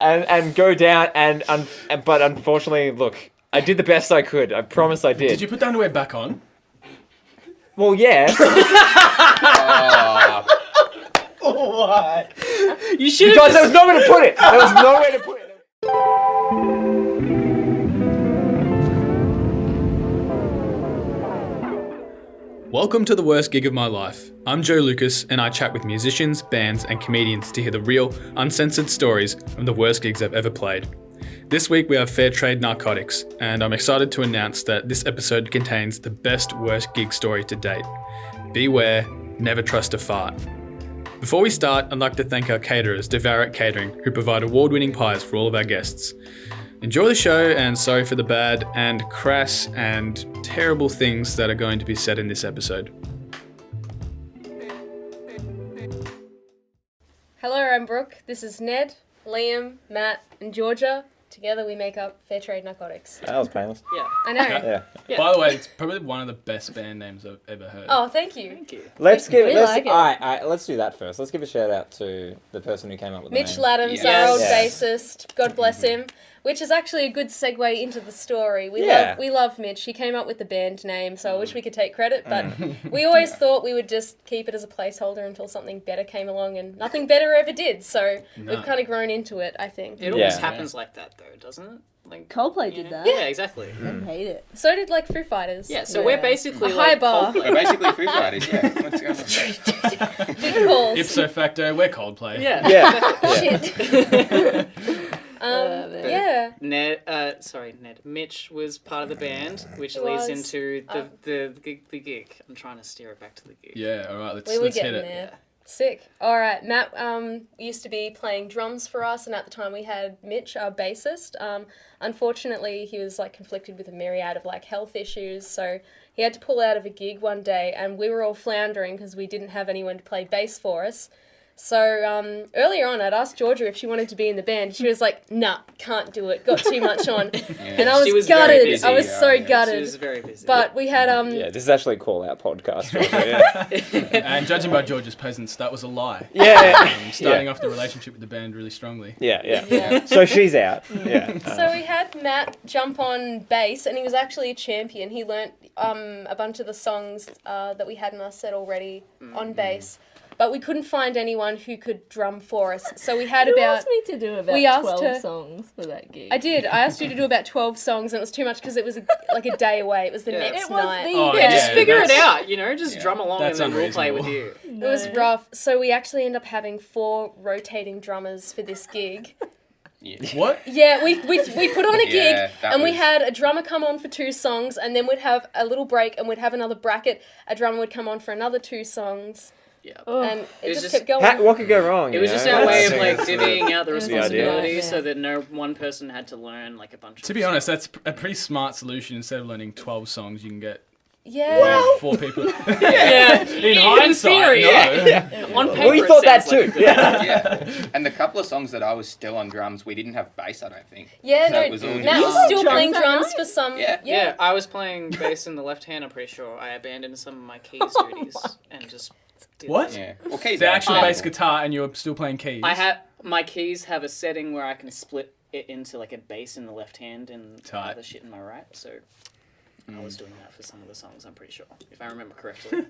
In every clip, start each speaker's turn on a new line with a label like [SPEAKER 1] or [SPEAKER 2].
[SPEAKER 1] and go down but unfortunately, look, I did the best I could. I promise I did.
[SPEAKER 2] Did you put the underwear back on?
[SPEAKER 1] Well, yeah.
[SPEAKER 3] What?
[SPEAKER 4] You should.
[SPEAKER 1] Because there was nowhere to put it. There was nowhere to put it.
[SPEAKER 2] Welcome to the worst gig of my life. I'm Joe Lucas, and I chat with musicians, bands, and comedians to hear the real, uncensored stories of the worst gigs I've ever played. This week we have Fairtrade Narcotics, and I'm excited to announce that this episode contains the best worst gig story to date. Beware, never trust a fart. Before we start, I'd like to thank our caterers, Devarit Catering, who provide award-winning pies for all of our guests. Enjoy the show, and sorry for the bad and crass and terrible things that are going to be said in this episode.
[SPEAKER 5] Hello, I'm Brooke. This is Ned, Liam, Matt, and Georgia. Together we make up Fairtrade Narcotics.
[SPEAKER 1] That was painless.
[SPEAKER 4] Yeah.
[SPEAKER 5] I know.
[SPEAKER 1] Yeah.
[SPEAKER 2] By the way, it's probably one of the best band names I've ever heard.
[SPEAKER 5] Oh, thank you.
[SPEAKER 4] Thank you.
[SPEAKER 1] Let's give.
[SPEAKER 5] We
[SPEAKER 1] Let's,
[SPEAKER 5] like it.
[SPEAKER 1] all right, let's do that first. Let's give a shout out to the person who came up with the
[SPEAKER 5] Mitch
[SPEAKER 1] name.
[SPEAKER 5] Laddams,
[SPEAKER 4] Yes.
[SPEAKER 5] our old
[SPEAKER 1] Yeah.
[SPEAKER 5] bassist. God bless him. Which is actually a good segue into the story.
[SPEAKER 1] Yeah.
[SPEAKER 5] We love Mitch. He came up with the band name, so I wish we could take credit, but we always thought we would just keep it as a placeholder until something better came along, and nothing better ever did. So we've kind of grown into it, I think.
[SPEAKER 4] It always
[SPEAKER 1] Yeah.
[SPEAKER 4] happens like that, though, doesn't it? Like
[SPEAKER 6] Coldplay
[SPEAKER 4] you
[SPEAKER 6] did
[SPEAKER 4] know?
[SPEAKER 6] that.
[SPEAKER 4] Yeah, exactly.
[SPEAKER 6] I hate it.
[SPEAKER 5] So did like Foo Fighters.
[SPEAKER 4] Yeah, so we're basically
[SPEAKER 5] A
[SPEAKER 4] like
[SPEAKER 5] high bar.
[SPEAKER 4] Coldplay.
[SPEAKER 3] We're basically Foo Fighters, yeah. What's going on?
[SPEAKER 5] Good calls.
[SPEAKER 2] Ipso facto, we're Coldplay.
[SPEAKER 4] Yeah.
[SPEAKER 1] Yeah.
[SPEAKER 5] Shit. Yeah.
[SPEAKER 4] Ned. Mitch was part of the band, which
[SPEAKER 5] He
[SPEAKER 4] leads
[SPEAKER 5] was.
[SPEAKER 4] into the gig. I'm trying to steer it back to the gig.
[SPEAKER 2] Yeah, alright, let's
[SPEAKER 5] We were
[SPEAKER 2] hit
[SPEAKER 5] getting
[SPEAKER 2] it.
[SPEAKER 5] there. Sick. All right, Matt used to be playing drums for us, and at the time we had Mitch, our bassist. Unfortunately, he was like conflicted with a myriad of like health issues, so he had to pull out of a gig one day, and we were all floundering because we didn't have anyone to play bass for us. So earlier on, I'd asked Georgia if she wanted to be in the band. She was like, "Nah, can't do it. Got too much on," and I
[SPEAKER 4] She
[SPEAKER 5] was
[SPEAKER 4] was very
[SPEAKER 5] gutted.
[SPEAKER 4] busy,
[SPEAKER 5] I was so
[SPEAKER 4] She
[SPEAKER 5] gutted.
[SPEAKER 4] was very busy.
[SPEAKER 5] But we had
[SPEAKER 1] Yeah, this is actually a call-out podcast. Yeah.
[SPEAKER 2] And judging by George's presence, that was a lie.
[SPEAKER 1] Yeah.
[SPEAKER 2] Starting off the relationship with the band really strongly.
[SPEAKER 1] Yeah. So she's out. Yeah.
[SPEAKER 5] So we had Matt jump on bass, and he was actually a champion. He learnt a bunch of the songs that we had in our set already on bass, but we couldn't find anyone who could drum for us. So we had
[SPEAKER 6] Who asked me to do about
[SPEAKER 5] we asked
[SPEAKER 6] 12
[SPEAKER 5] her-
[SPEAKER 6] songs for that gig?
[SPEAKER 5] I did. I asked you to do about 12 songs, and it was too much because it was like a day away. It was the next
[SPEAKER 6] It was
[SPEAKER 5] night.
[SPEAKER 6] the
[SPEAKER 2] Oh,
[SPEAKER 4] yeah, just figure it
[SPEAKER 2] that's-
[SPEAKER 4] out, you know, just drum along and
[SPEAKER 2] That's
[SPEAKER 4] then we'll play with
[SPEAKER 2] unreasonable.
[SPEAKER 4] you.
[SPEAKER 5] It was rough. So we actually ended up having 4 rotating drummers for this gig.
[SPEAKER 2] What?
[SPEAKER 5] Yeah, we put on a gig,
[SPEAKER 3] Yeah, that
[SPEAKER 5] and we
[SPEAKER 3] was-
[SPEAKER 5] had a drummer come on for 2 songs, and then we'd have a little break, and we'd have another bracket. A drummer would come on for another 2 songs,
[SPEAKER 4] Yeah.
[SPEAKER 5] and
[SPEAKER 4] It
[SPEAKER 5] it
[SPEAKER 4] was
[SPEAKER 5] just
[SPEAKER 4] just-
[SPEAKER 5] kept going.
[SPEAKER 1] What could go wrong?
[SPEAKER 4] It was
[SPEAKER 1] you
[SPEAKER 4] just
[SPEAKER 1] know?
[SPEAKER 4] our way of
[SPEAKER 1] That's-
[SPEAKER 4] like divvying out the
[SPEAKER 1] the idea.
[SPEAKER 4] responsibility
[SPEAKER 6] Yeah.
[SPEAKER 4] so that no one person had to learn like a bunch of
[SPEAKER 2] To be honest, that's a pretty smart solution. Instead of learning 12 songs, you can get
[SPEAKER 5] Yeah.
[SPEAKER 2] 4 people.
[SPEAKER 4] Yeah,
[SPEAKER 2] In hindsight,
[SPEAKER 4] theory,
[SPEAKER 2] no.
[SPEAKER 4] yeah. On paper,
[SPEAKER 1] We
[SPEAKER 4] it
[SPEAKER 1] thought that
[SPEAKER 4] sounds like
[SPEAKER 1] too.
[SPEAKER 4] a good
[SPEAKER 1] Yeah.
[SPEAKER 3] Yeah. And the couple of songs that I was still on drums, we didn't have bass, I don't think.
[SPEAKER 5] Yeah,
[SPEAKER 3] So
[SPEAKER 5] no,
[SPEAKER 3] it was all
[SPEAKER 5] Matt
[SPEAKER 3] just-
[SPEAKER 5] was still
[SPEAKER 6] drums
[SPEAKER 5] playing
[SPEAKER 6] that
[SPEAKER 5] drums
[SPEAKER 6] night?
[SPEAKER 5] for some.
[SPEAKER 3] Yeah.
[SPEAKER 4] Yeah, I was playing bass in the left hand, I'm pretty sure. I abandoned some of my keys duties and just did
[SPEAKER 2] What?
[SPEAKER 3] Yeah. Well, keys
[SPEAKER 2] The
[SPEAKER 3] are
[SPEAKER 2] actual
[SPEAKER 3] available.
[SPEAKER 2] bass guitar, and you're still playing keys.
[SPEAKER 4] My keys have a setting where I can split it into like a bass in the left hand and
[SPEAKER 2] Tight.
[SPEAKER 4] other shit in my right, so I was doing that for some of the songs, I'm pretty sure, if I remember correctly.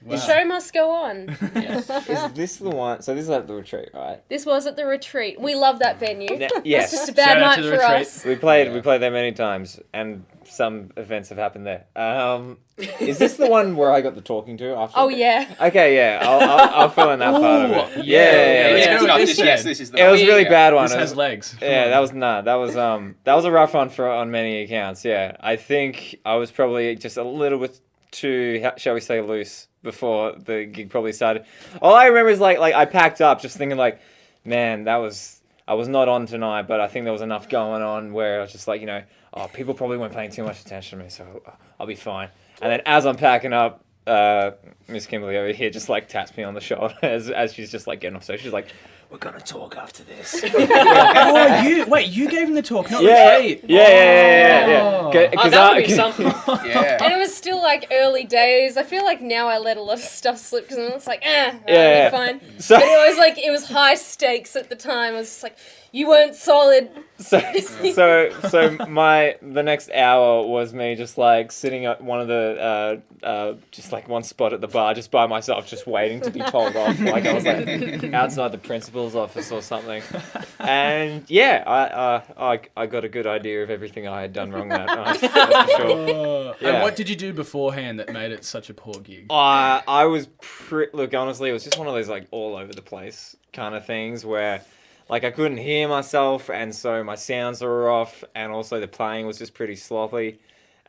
[SPEAKER 5] The show must go on.
[SPEAKER 1] Is this the one? So this is at the retreat, right?
[SPEAKER 5] This was at the retreat. We love that venue.
[SPEAKER 1] Yes.
[SPEAKER 5] It's just a bad
[SPEAKER 2] Shout out
[SPEAKER 5] night
[SPEAKER 2] to the
[SPEAKER 5] for
[SPEAKER 2] retreat.
[SPEAKER 5] us.
[SPEAKER 1] We played there many times, and some events have happened there. Is this the one where I got the talking to after?
[SPEAKER 5] Oh yeah.
[SPEAKER 1] Okay, yeah, I'll fill in that part of it.
[SPEAKER 2] Ooh,
[SPEAKER 1] Yeah.
[SPEAKER 2] let's
[SPEAKER 4] yeah.
[SPEAKER 2] go
[SPEAKER 3] No,
[SPEAKER 2] with
[SPEAKER 3] this,
[SPEAKER 2] this
[SPEAKER 3] yes,
[SPEAKER 2] then.
[SPEAKER 3] this is the
[SPEAKER 1] It
[SPEAKER 3] one.
[SPEAKER 1] was a really
[SPEAKER 3] Yeah.
[SPEAKER 1] bad one.
[SPEAKER 2] This
[SPEAKER 1] It
[SPEAKER 2] has
[SPEAKER 1] was-
[SPEAKER 2] legs. Come
[SPEAKER 1] Yeah,
[SPEAKER 2] on.
[SPEAKER 1] that was a rough one on many accounts. Yeah, I think I was probably just a little bit too, shall we say, loose before the gig probably started. All I remember is like I packed up, just thinking like, man, I was not on tonight, but I think there was enough going on where I was just like, you know, people probably weren't paying too much attention to me, so I'll be fine. And then as I'm packing up, Miss Kimberly over here just like taps me on the shoulder as she's just like getting off. So she's like, "We're gonna talk after this."
[SPEAKER 2] Oh, you gave him the talk, not
[SPEAKER 1] Yeah,
[SPEAKER 2] retreat.
[SPEAKER 1] yeah.
[SPEAKER 4] Oh, that would be something.
[SPEAKER 3] Yeah.
[SPEAKER 5] And it was still like early days. I feel like now I let a lot of stuff slip because it's like,
[SPEAKER 1] Yeah.
[SPEAKER 5] fine.
[SPEAKER 1] So
[SPEAKER 5] But it was high stakes at the time. I was just like, You weren't solid.
[SPEAKER 1] So the next hour was me just like sitting at one of the just like one spot at the bar just by myself, just waiting to be told off. Like I was like outside the principal's office or something. And yeah, I got a good idea of everything I had done wrong that night. That's for sure. Yeah.
[SPEAKER 2] And what did you do beforehand that made it such a poor gig?
[SPEAKER 1] I was look, honestly, it was just one of those like all over the place kind of things where like I couldn't hear myself, and so my sounds were off, and also the playing was just pretty sloppy.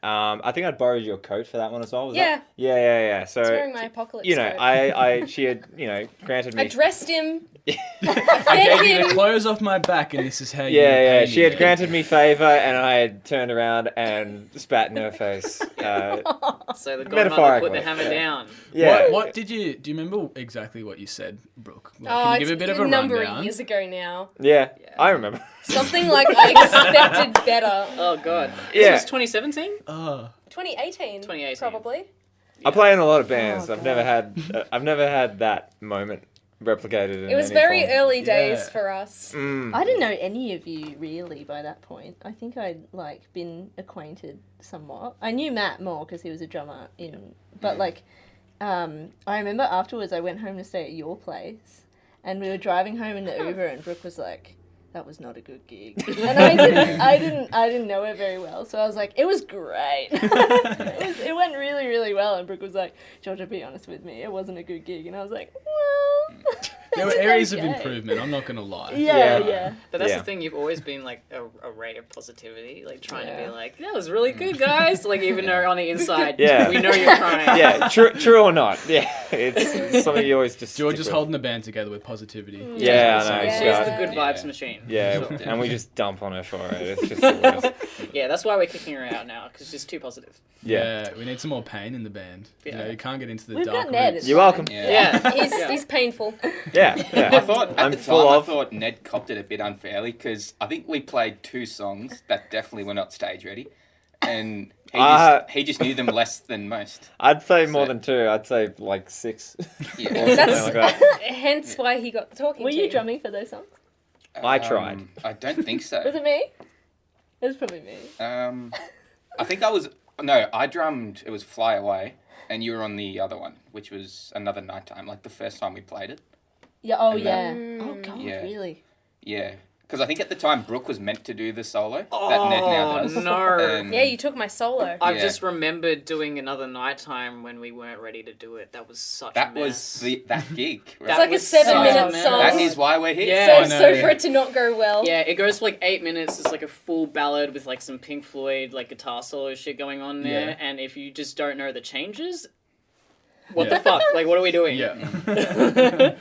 [SPEAKER 1] I think I'd borrowed your coat for that one as well. Was
[SPEAKER 5] Yeah.
[SPEAKER 1] That? Yeah. So
[SPEAKER 5] I was wearing my apocalypse
[SPEAKER 1] you know,
[SPEAKER 5] coat.
[SPEAKER 1] she had granted me.
[SPEAKER 5] I dressed him.
[SPEAKER 2] I
[SPEAKER 5] Fed
[SPEAKER 2] gave you the
[SPEAKER 5] him.
[SPEAKER 2] clothes off my back, and this is how you
[SPEAKER 1] Yeah.
[SPEAKER 2] repay
[SPEAKER 1] She
[SPEAKER 2] me.
[SPEAKER 1] had granted me favor, and I had turned around and spat in her face.
[SPEAKER 4] So the godmother
[SPEAKER 1] Metaphorically,
[SPEAKER 4] put the hammer
[SPEAKER 1] yeah.
[SPEAKER 4] down.
[SPEAKER 1] Yeah.
[SPEAKER 2] What did you... Do you remember exactly what you said, Brooke? Like,
[SPEAKER 5] Oh,
[SPEAKER 2] can you give
[SPEAKER 5] it's
[SPEAKER 2] a bit of a
[SPEAKER 5] number
[SPEAKER 2] rundown?
[SPEAKER 5] of years ago now.
[SPEAKER 1] Yeah. I remember.
[SPEAKER 5] Something like I expected better.
[SPEAKER 4] Oh god.
[SPEAKER 1] Yeah.
[SPEAKER 4] This was 2017?
[SPEAKER 2] Oh.
[SPEAKER 5] 2018.
[SPEAKER 4] 2018.
[SPEAKER 5] Probably.
[SPEAKER 1] I play in a lot of bands.
[SPEAKER 5] Oh,
[SPEAKER 1] I've never had that moment replicated in
[SPEAKER 5] It was
[SPEAKER 1] any
[SPEAKER 5] very
[SPEAKER 1] form.
[SPEAKER 5] early days
[SPEAKER 2] Yeah.
[SPEAKER 5] for us.
[SPEAKER 6] I didn't know any of you really by that point. I think I'd like been acquainted somewhat. I knew Matt more because he was a drummer in, but like, I remember afterwards I went home to stay at your place, and we were driving home in the Uber, and Brooke was like, "That was not a good gig," and I didn't know her very well, so I was like, "It was great." It went really, really well, and Brooke was like, "Georgia, be honest with me, it wasn't a good gig," and I was like, "Well."
[SPEAKER 2] There were
[SPEAKER 6] it's
[SPEAKER 2] areas of
[SPEAKER 6] okay."
[SPEAKER 2] improvement, I'm not going to lie.
[SPEAKER 6] Yeah.
[SPEAKER 4] But that's
[SPEAKER 1] Yeah.
[SPEAKER 4] the thing, you've always been like a ray of positivity, like trying to
[SPEAKER 6] Yeah.
[SPEAKER 4] be like, that was really good, guys. Like even though on the inside,
[SPEAKER 1] Yeah.
[SPEAKER 4] we know you're trying.
[SPEAKER 1] Yeah, true or not. Yeah, it's something you always just.
[SPEAKER 2] George
[SPEAKER 1] stick
[SPEAKER 2] is
[SPEAKER 1] with.
[SPEAKER 2] holding the band together with positivity.
[SPEAKER 1] Yeah, I know.
[SPEAKER 5] Yeah.
[SPEAKER 4] She's
[SPEAKER 1] Yeah.
[SPEAKER 4] the good vibes machine.
[SPEAKER 1] Yeah,
[SPEAKER 4] Sure.
[SPEAKER 1] and we just dump on her for it. It's just the worst.
[SPEAKER 4] Yeah, that's why we're kicking her out now, because she's too positive.
[SPEAKER 1] Yeah.
[SPEAKER 2] We need some more pain in the band. You know,
[SPEAKER 4] Yeah.
[SPEAKER 2] you can't get into the
[SPEAKER 6] We've
[SPEAKER 2] dark
[SPEAKER 6] got Ned.
[SPEAKER 2] roots.
[SPEAKER 1] You're welcome.
[SPEAKER 3] Yeah.
[SPEAKER 5] He's painful.
[SPEAKER 1] Yeah.
[SPEAKER 3] I thought at
[SPEAKER 1] I'm
[SPEAKER 3] the
[SPEAKER 1] full
[SPEAKER 3] time,
[SPEAKER 1] of-
[SPEAKER 3] I thought Ned copped it a bit unfairly because I think we played 2 songs that definitely were not stage ready, and he just knew them less than most.
[SPEAKER 1] I'd say more
[SPEAKER 3] So-
[SPEAKER 1] than 2. I'd say like 6.
[SPEAKER 3] Yeah.
[SPEAKER 1] Or something like that.
[SPEAKER 5] Hence why he got the talking
[SPEAKER 6] Were
[SPEAKER 5] to.
[SPEAKER 6] you drumming for those songs?
[SPEAKER 1] I tried.
[SPEAKER 3] I don't think
[SPEAKER 6] Was
[SPEAKER 3] so.
[SPEAKER 6] it me? It was probably me.
[SPEAKER 3] I think I was. No, I drummed. It was Fly Away, and you were on the other one, which was Another Nighttime, like the first time we played it.
[SPEAKER 6] Yeah. Oh,
[SPEAKER 3] And
[SPEAKER 6] yeah.
[SPEAKER 5] then-
[SPEAKER 6] Oh God,
[SPEAKER 3] Yeah.
[SPEAKER 6] really?
[SPEAKER 3] Yeah. Because I think at the time Brooke was meant to do the solo that Ned now does.
[SPEAKER 4] no.
[SPEAKER 3] And
[SPEAKER 5] Yeah, you took my solo.
[SPEAKER 4] I've
[SPEAKER 3] Yeah.
[SPEAKER 4] just remembered doing Another Nighttime when we weren't ready to do it. That was such a
[SPEAKER 3] that
[SPEAKER 4] mess.
[SPEAKER 3] was that gig. Right?
[SPEAKER 5] It's like a
[SPEAKER 4] was
[SPEAKER 5] 7-minute
[SPEAKER 4] so
[SPEAKER 5] song.
[SPEAKER 3] That is why we're here.
[SPEAKER 4] Yeah.
[SPEAKER 5] So,
[SPEAKER 2] I know,
[SPEAKER 5] so
[SPEAKER 2] yeah.
[SPEAKER 5] for it to not go well.
[SPEAKER 4] Yeah, it goes for like 8 minutes. It's like a full ballad with like some Pink Floyd like guitar solo shit going on there.
[SPEAKER 2] Yeah.
[SPEAKER 4] And if you just don't know the changes, what
[SPEAKER 2] Yeah.
[SPEAKER 4] the fuck? Like, what are we doing?
[SPEAKER 2] Yeah.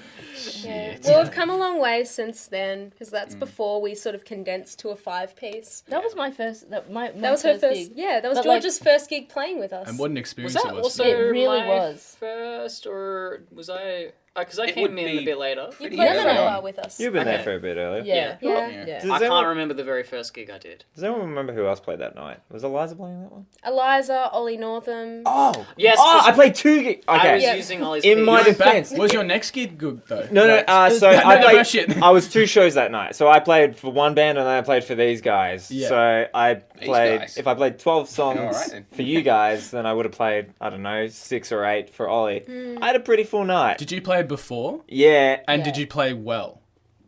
[SPEAKER 5] Yeah. Well, we've come a long way since then, because that's before we sort of condensed to a 5-piece.
[SPEAKER 6] That was my first. That
[SPEAKER 5] was her first.
[SPEAKER 6] gig.
[SPEAKER 5] Yeah, that was
[SPEAKER 6] But, like-
[SPEAKER 5] George's first gig playing with us.
[SPEAKER 2] And what an
[SPEAKER 4] Was
[SPEAKER 2] experience
[SPEAKER 4] that
[SPEAKER 2] it was.
[SPEAKER 4] also
[SPEAKER 6] It really
[SPEAKER 4] my
[SPEAKER 6] was.
[SPEAKER 4] first, or was I? Because I
[SPEAKER 3] It
[SPEAKER 4] came
[SPEAKER 3] would
[SPEAKER 4] in a
[SPEAKER 3] be
[SPEAKER 4] bit later.
[SPEAKER 5] You
[SPEAKER 3] pretty
[SPEAKER 5] played
[SPEAKER 3] early
[SPEAKER 5] for a
[SPEAKER 3] on.
[SPEAKER 5] while with us.
[SPEAKER 1] You've been there
[SPEAKER 4] Okay.
[SPEAKER 1] for a bit earlier.
[SPEAKER 6] Yeah.
[SPEAKER 5] Yeah.
[SPEAKER 3] Yeah.
[SPEAKER 1] Does
[SPEAKER 4] I can't
[SPEAKER 1] anyone-
[SPEAKER 4] remember the very first gig I did.
[SPEAKER 1] Does anyone remember who else played that night? Was Eliza playing that one?
[SPEAKER 5] Eliza, Ollie Northam.
[SPEAKER 1] Oh.
[SPEAKER 4] Yes,
[SPEAKER 1] Oh,
[SPEAKER 4] 'cause
[SPEAKER 1] I played 2 gigs. Okay.
[SPEAKER 4] I was
[SPEAKER 5] Yeah.
[SPEAKER 4] using Ollie's
[SPEAKER 1] In
[SPEAKER 4] keys.
[SPEAKER 1] my
[SPEAKER 2] You went back-
[SPEAKER 1] defense.
[SPEAKER 2] Was your next gig good though?
[SPEAKER 1] No,
[SPEAKER 2] Like-
[SPEAKER 1] so
[SPEAKER 2] No,
[SPEAKER 1] I
[SPEAKER 2] no,
[SPEAKER 1] played.
[SPEAKER 2] bullshit.
[SPEAKER 1] I was 2 shows that night, so I played for one band and then I played for these guys.
[SPEAKER 2] Yeah.
[SPEAKER 1] So I played.
[SPEAKER 3] guys.
[SPEAKER 1] If I played 12 songs
[SPEAKER 3] Alright then.
[SPEAKER 1] for you guys, then I would have played, I don't know, 6 or 8 for Ollie. I had a pretty full night.
[SPEAKER 2] Did you play before?
[SPEAKER 1] Yeah.
[SPEAKER 2] And
[SPEAKER 6] Yeah.
[SPEAKER 2] did you play well?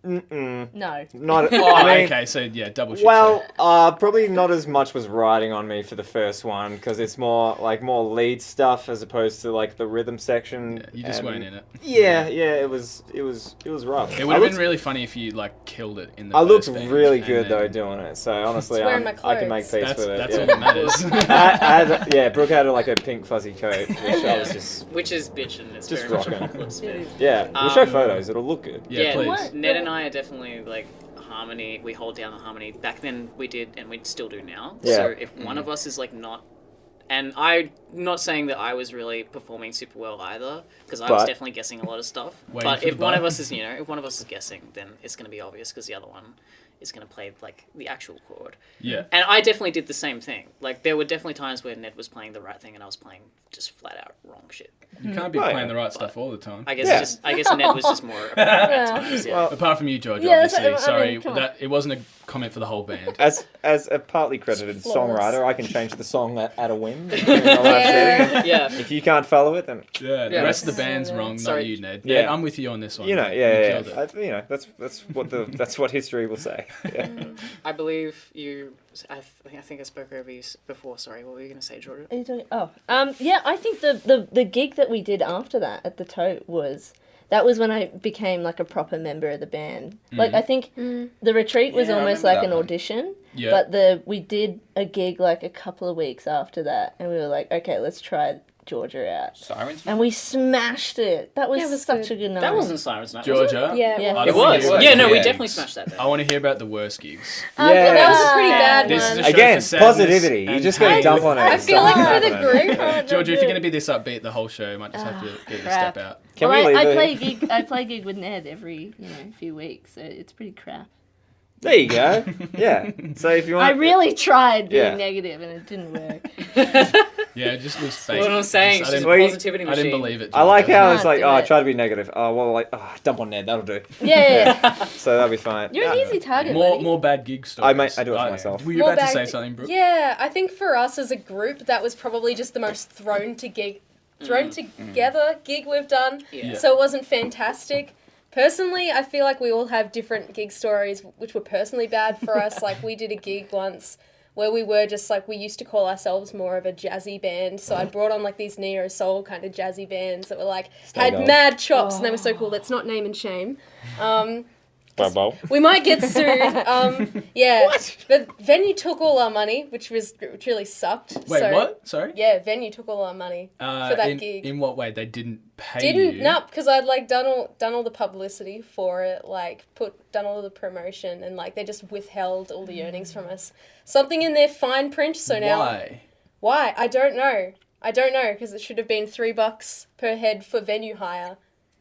[SPEAKER 1] Mm-mm.
[SPEAKER 6] No.
[SPEAKER 1] Not.
[SPEAKER 2] Oh,
[SPEAKER 1] I mean,
[SPEAKER 2] okay. So yeah, double shit.
[SPEAKER 1] well, probably not as much was riding on me for the first one because it's more lead stuff as opposed to like the rhythm section.
[SPEAKER 2] Yeah, you just
[SPEAKER 1] and-
[SPEAKER 2] weren't in it.
[SPEAKER 1] Yeah, it was rough.
[SPEAKER 2] It would have been really funny if you like killed it in the.
[SPEAKER 1] I looked
[SPEAKER 2] first band,
[SPEAKER 1] really
[SPEAKER 2] and
[SPEAKER 1] good though
[SPEAKER 2] then-
[SPEAKER 1] doing it. So honestly,
[SPEAKER 5] Just wearing my
[SPEAKER 1] I can make
[SPEAKER 5] clothes.
[SPEAKER 1] peace with it.
[SPEAKER 2] That's
[SPEAKER 1] yeah.
[SPEAKER 2] all that matters.
[SPEAKER 1] Yeah, Brooke had like a pink fuzzy coat, which I was just
[SPEAKER 4] Which is bitchin'. It's
[SPEAKER 1] Just
[SPEAKER 4] very much
[SPEAKER 1] rocking.
[SPEAKER 4] apocalypse fit.
[SPEAKER 1] yeah. We'll show
[SPEAKER 4] Um,
[SPEAKER 1] photos. It'll look good.
[SPEAKER 2] Yeah, please.
[SPEAKER 4] Ned and I are definitely like harmony. We hold down the harmony. Back then we did, and we still do now.
[SPEAKER 1] Yeah.
[SPEAKER 4] So if one of us is like not, and I'm not saying that I was really performing super well either, because I was
[SPEAKER 1] But-
[SPEAKER 4] definitely guessing a lot of stuff.
[SPEAKER 2] Waiting
[SPEAKER 4] But
[SPEAKER 2] for
[SPEAKER 4] if
[SPEAKER 2] the
[SPEAKER 4] one of
[SPEAKER 2] button.
[SPEAKER 4] us is, if one of us is guessing, then it's going to be obvious because the other one is going to play like the actual chord.
[SPEAKER 2] Yeah.
[SPEAKER 4] And I definitely did the same thing. Like there were definitely times where Ned was playing the right thing and I was playing just flat out wrong shit.
[SPEAKER 2] You can't be
[SPEAKER 1] Right.
[SPEAKER 2] playing the right stuff all the time.
[SPEAKER 4] I guess
[SPEAKER 1] Yeah.
[SPEAKER 4] I guess Ned was just more at times. Yeah.
[SPEAKER 1] Well,
[SPEAKER 2] Apart from you, George,
[SPEAKER 6] Yeah, that's
[SPEAKER 2] obviously.
[SPEAKER 6] what- I
[SPEAKER 2] Sorry,
[SPEAKER 6] mean, come on.
[SPEAKER 2] that it wasn't a comment for the whole band.
[SPEAKER 1] as a partly credited
[SPEAKER 5] Flawless.
[SPEAKER 1] songwriter, I can change the song at a whim. In a live setting.
[SPEAKER 4] Yeah.
[SPEAKER 1] If you can't follow it, then
[SPEAKER 2] Yeah, the
[SPEAKER 4] Yeah.
[SPEAKER 2] rest of the band's wrong,
[SPEAKER 4] Sorry.
[SPEAKER 2] not you, Ned.
[SPEAKER 1] Yeah.
[SPEAKER 2] Ned, I'm with you on this one.
[SPEAKER 1] you know,
[SPEAKER 2] mate.
[SPEAKER 1] yeah,
[SPEAKER 2] You
[SPEAKER 1] yeah,
[SPEAKER 2] killed it.
[SPEAKER 1] that's what history will say. Yeah.
[SPEAKER 4] I believe you. I think I spoke over you before. Sorry, what were you going to say, Jordan?
[SPEAKER 6] Are you talking? Oh, yeah. I think the gig that we did after that at the Tote that was when I became like a proper member of the band. Like I think the retreat was
[SPEAKER 3] Yeah, I
[SPEAKER 6] almost
[SPEAKER 3] remember
[SPEAKER 6] like
[SPEAKER 3] that
[SPEAKER 6] an
[SPEAKER 3] one.
[SPEAKER 6] audition.
[SPEAKER 2] Yeah.
[SPEAKER 6] But we did a gig like a couple of weeks after that, and we were like, okay, let's try Georgia out,
[SPEAKER 3] Sirens.
[SPEAKER 6] and we smashed it. That was,
[SPEAKER 5] Yeah, it was
[SPEAKER 6] such
[SPEAKER 5] good.
[SPEAKER 6] a good night.
[SPEAKER 4] That wasn't Sirens Night. was it?
[SPEAKER 2] Georgia?
[SPEAKER 5] Yeah.
[SPEAKER 6] Yeah.
[SPEAKER 2] I
[SPEAKER 4] It
[SPEAKER 2] don't
[SPEAKER 4] was.
[SPEAKER 2] think
[SPEAKER 4] Yeah, no, we
[SPEAKER 3] Yeah.
[SPEAKER 4] definitely smashed that.
[SPEAKER 2] I want to hear about the worst gigs.
[SPEAKER 1] Yeah.
[SPEAKER 5] That was a pretty
[SPEAKER 6] Yeah.
[SPEAKER 5] bad
[SPEAKER 2] This is
[SPEAKER 5] one.
[SPEAKER 2] a show
[SPEAKER 1] Again,
[SPEAKER 2] for sadness
[SPEAKER 1] positivity. You
[SPEAKER 2] and
[SPEAKER 1] just got to
[SPEAKER 2] pain.
[SPEAKER 1] dump on it.
[SPEAKER 5] I feel like
[SPEAKER 1] Something
[SPEAKER 5] for the
[SPEAKER 1] happening.
[SPEAKER 5] group,
[SPEAKER 2] Georgia, if you're going to be this upbeat the whole show, you might just have to get your
[SPEAKER 6] crap.
[SPEAKER 2] step out.
[SPEAKER 1] Can
[SPEAKER 6] Well,
[SPEAKER 1] we leave
[SPEAKER 6] I
[SPEAKER 1] it?
[SPEAKER 6] play a gig. I play a gig with Ned every few weeks, so it's pretty crap.
[SPEAKER 1] There you go. Yeah. So if you want,
[SPEAKER 6] I really tried being
[SPEAKER 1] Yeah.
[SPEAKER 6] negative, and it didn't work.
[SPEAKER 2] Yeah, it just was fake.
[SPEAKER 4] What I'm saying,
[SPEAKER 2] I
[SPEAKER 4] it's just
[SPEAKER 2] didn't,
[SPEAKER 4] a positivity
[SPEAKER 2] I
[SPEAKER 4] machine.
[SPEAKER 2] didn't believe it.
[SPEAKER 1] I like
[SPEAKER 2] Georgia.
[SPEAKER 1] how it's
[SPEAKER 6] Can't
[SPEAKER 1] like,
[SPEAKER 6] do
[SPEAKER 1] oh,
[SPEAKER 6] it.
[SPEAKER 1] try to be negative. Oh, well, like, dump on Ned. That'll do.
[SPEAKER 6] Yeah.
[SPEAKER 1] So that'll be fine.
[SPEAKER 6] You're an
[SPEAKER 1] Yeah.
[SPEAKER 6] easy target,
[SPEAKER 2] More
[SPEAKER 6] buddy.
[SPEAKER 2] more bad gig stories.
[SPEAKER 1] I do it for myself.
[SPEAKER 2] Were you
[SPEAKER 5] More
[SPEAKER 2] about to say
[SPEAKER 5] bad-
[SPEAKER 2] something, Brooke?
[SPEAKER 5] Yeah, I think for us as a group, that was probably just the most thrown together gig we've done.
[SPEAKER 4] Yeah.
[SPEAKER 5] So it wasn't fantastic. Personally, I feel like we all have different gig stories which were personally bad for us. Like we did a gig once where we were just like, we used to call ourselves more of a jazzy band. So I brought on like these neo soul kind of jazzy bands that were like, had
[SPEAKER 1] gold.
[SPEAKER 5] mad chops and they were so cool. Let's not name and shame.
[SPEAKER 1] Bubble.
[SPEAKER 5] We might get sued. Yeah. The venue took all our money, which really sucked.
[SPEAKER 2] Wait,
[SPEAKER 5] so,
[SPEAKER 2] what? Sorry?
[SPEAKER 5] Yeah, venue took all our money for that gig.
[SPEAKER 2] In what way? They didn't pay
[SPEAKER 5] Didn't
[SPEAKER 2] you?
[SPEAKER 5] no, because I'd like done all the publicity for it, like done all the promotion, and like they just withheld all the earnings from us. Something in their fine print. So now
[SPEAKER 2] Why?
[SPEAKER 5] I don't know. Because it should have been $3 per head for venue hire,